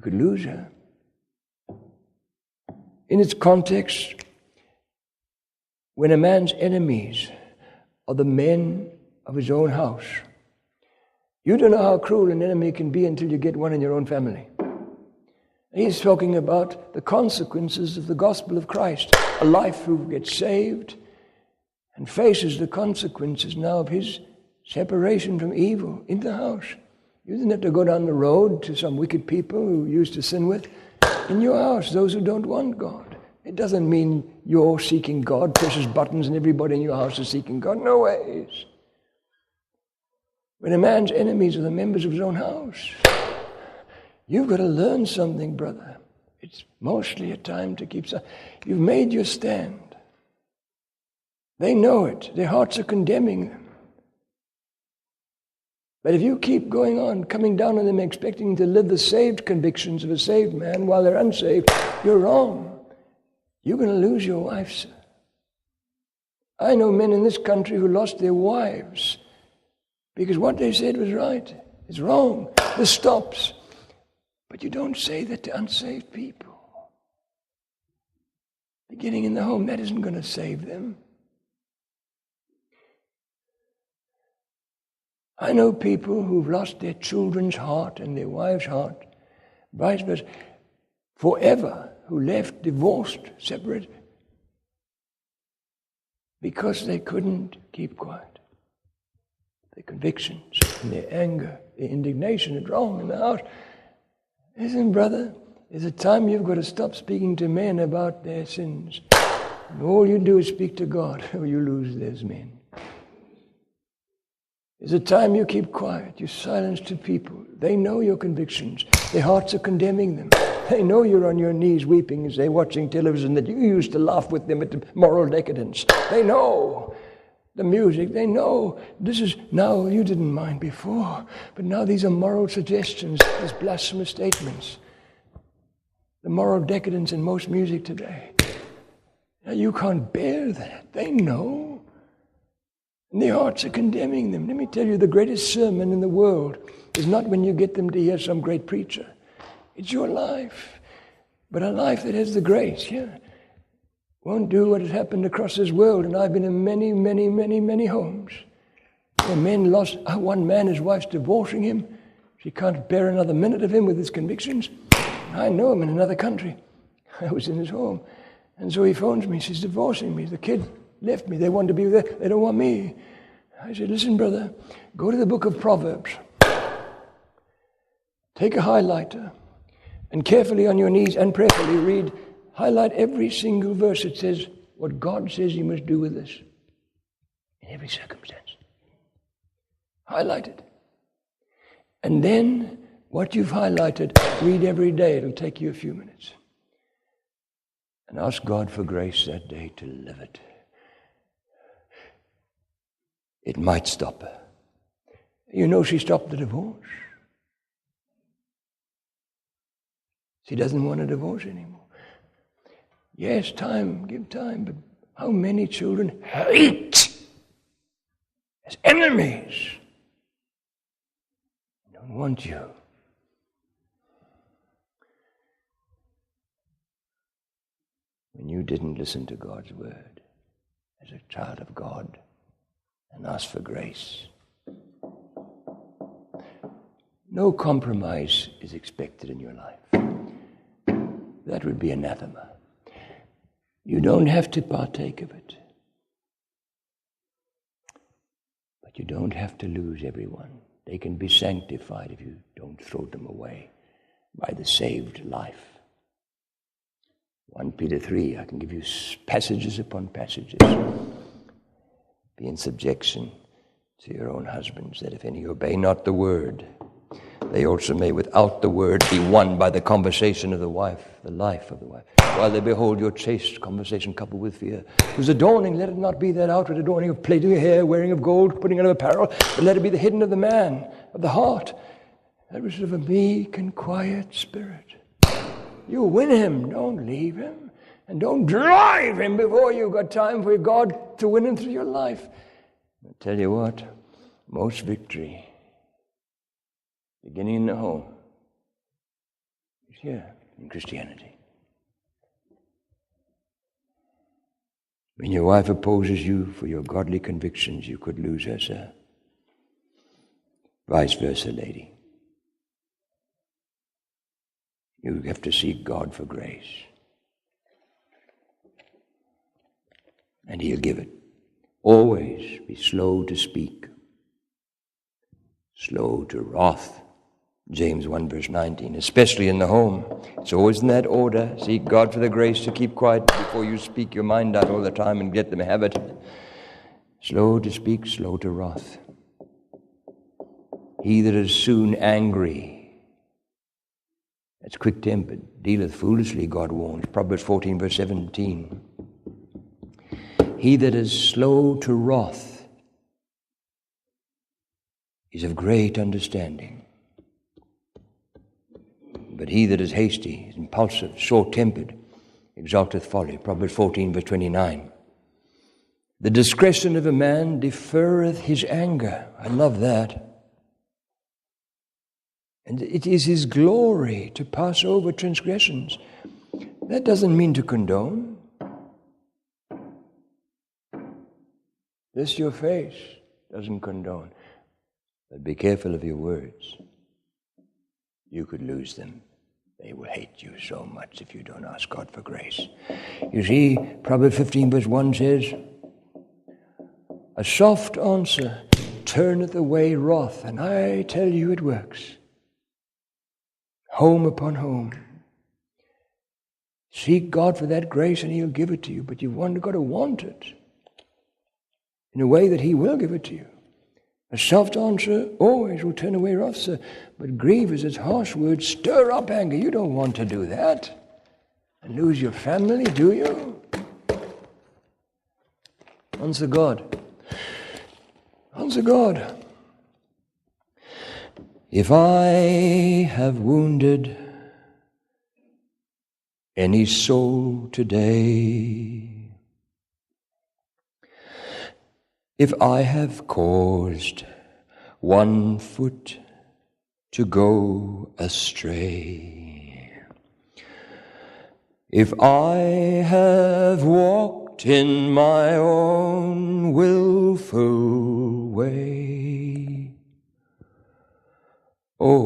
could lose her. In its context, when a man's enemies are the men of his own house, you don't know how cruel an enemy can be until you get one in your own family. He's talking about the consequences of the gospel of Christ, a life who gets saved and faces the consequences now of his separation from evil in the house. You didn't have to go down the road to some wicked people who you used to sin with. In your house, those who don't want God. It doesn't mean you're seeking God, presses buttons, and everybody in your house is seeking God. No ways. When a man's enemies are the members of his own house, you've got to learn something, brother. It's mostly a time to keep silent. You've made your stand. They know it. Their hearts are condemning them. But if you keep going on, coming down on them, expecting to live the saved convictions of a saved man while they're unsaved, you're wrong. You're going to lose your wife, sir. I know men in this country who lost their wives because what they said was right. It's wrong. This stops. But you don't say that to unsaved people. Beginning in the home, that isn't going to save them. I know people who've lost their children's heart and their wife's heart, vice versa, forever, who left divorced, separate, because they couldn't keep quiet. Their convictions and their anger, their indignation at wrong in the house. Listen, brother, there's a time you've got to stop speaking to men about their sins. And all you do is speak to God, or you lose those men. There's a time you keep quiet, you silence to people. They know your convictions. Their hearts are condemning them. They know you're on your knees weeping as they're watching television, that you used to laugh with them at the moral decadence. They know the music. They know this is, now you didn't mind before, but now these are moral suggestions, these blasphemous statements. The moral decadence in most music today. Now you can't bear that. They know. And their hearts are condemning them. Let me tell you, the greatest sermon in the world is not when you get them to hear some great preacher. It's your life. But a life that has the grace, yeah, won't do what has happened across this world. And I've been in many, many, many, many homes where men lost. One man, his wife's divorcing him. She can't bear another minute of him with his convictions. I know him in another country. I was in his home. And so he phones me. She's divorcing me. The kid left me. They want to be there. They don't want me. I said, listen, brother, go to the book of Proverbs. Take a highlighter and carefully on your knees and prayerfully highlight every single verse that says what God says you must do with this in every circumstance. Highlight it. And then what you've highlighted, read every day. It'll take you a few minutes. And ask God for grace that day to live it. It might stop her. You know she stopped the divorce. She doesn't want a divorce anymore. Yes, give time, but how many children hate as enemies? Don't want you. When you didn't listen to God's word as a child of God and ask for grace. No compromise is expected in your life. That would be anathema. You don't have to partake of it. But you don't have to lose everyone. They can be sanctified if you don't throw them away by the saved life. 1 Peter 3, I can give you passages upon passages. Be in subjection to your own husbands, that if any obey not the word, they also may without the word be won by the conversation of the wife, the life of the wife. While they behold your chaste conversation coupled with fear, whose adorning, let it not be that outward adorning of plaiting your hair, wearing of gold, putting on of apparel, but let it be the hidden of the man, of the heart, that which is of a meek and quiet spirit. You win him, don't leave him, and don't drive him before you've got time for God to win him through your life. I'll tell you what, most victory, beginning in the home, is here in Christianity. When your wife opposes you for your godly convictions, you could lose her, sir. Vice versa, lady. You have to seek God for grace. And he'll give it. Always be slow to speak, slow to wrath. James 1 verse 19, especially in the home. It's always in that order. Seek God for the grace to keep quiet before you speak your mind out all the time and get them a habit. Slow to speak, slow to wrath. He that is soon angry, that's quick-tempered, dealeth foolishly, God warns. Proverbs 14 verse 17. He that is slow to wrath is of great understanding. But he that is hasty, is impulsive, short-tempered, exalteth folly. Proverbs 14 verse 29. The discretion of a man deferreth his anger. I love that. And it is his glory to pass over transgressions. That doesn't mean to condone. This your face doesn't condone. But be careful of your words. You could lose them. They will hate you so much if you don't ask God for grace. You see, Proverbs 15 verse 1 says, a soft answer turneth away wrath, and I tell you it works. Home upon home. Seek God for that grace and he'll give it to you, but you've got to want it in a way that he will give it to you. A soft answer always will turn away wrath, sir, but grievous as harsh words stir up anger. You don't want to do that and lose your family, do you? Answer God. Answer God. If I have wounded any soul today, if I have caused one foot to go astray. If I have walked in my own willful way, O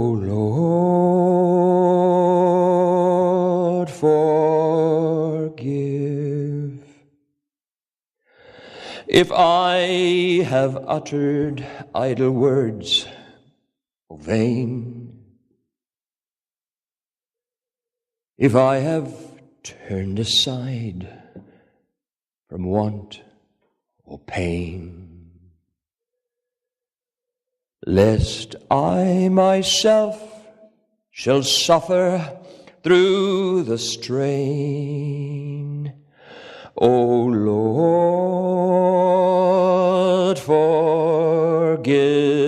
Lord, forgive. If I have uttered idle words, O vain, if I have turned aside from want or pain, lest I myself shall suffer through the strain, O Lord, forgive.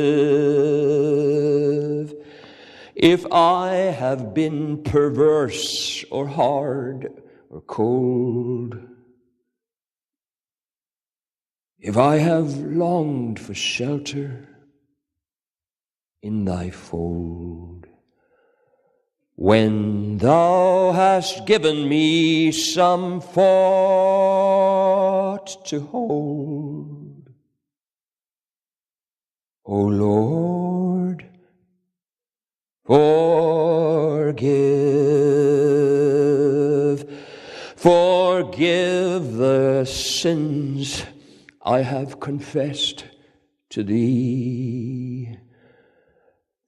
If I have been perverse or hard or cold, if I have longed for shelter in thy fold, when thou hast given me some thought to hold, O Lord, forgive. Forgive the sins I have confessed to thee.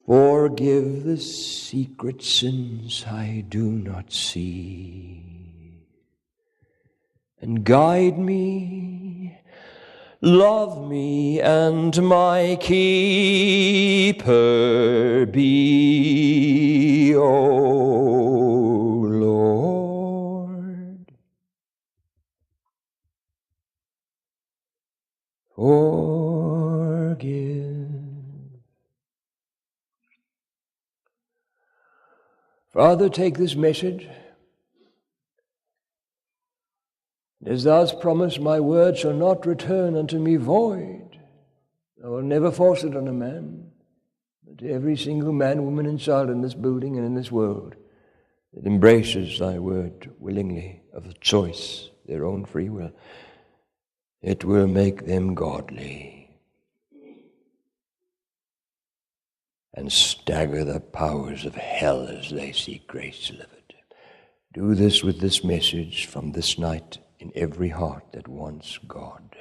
Forgive the secret sins I do not see. And guide me, love me, and my keeper be, O Lord. Forgive. Father, take this message. As thou hast promised, my word shall not return unto me void. I will never force it on a man, but to every single man, woman, and child in this building and in this world that embraces thy word willingly, of the choice, their own free will, it will make them godly and stagger the powers of hell as they seek grace to live it. Do this with this message from this night in every heart that wants God.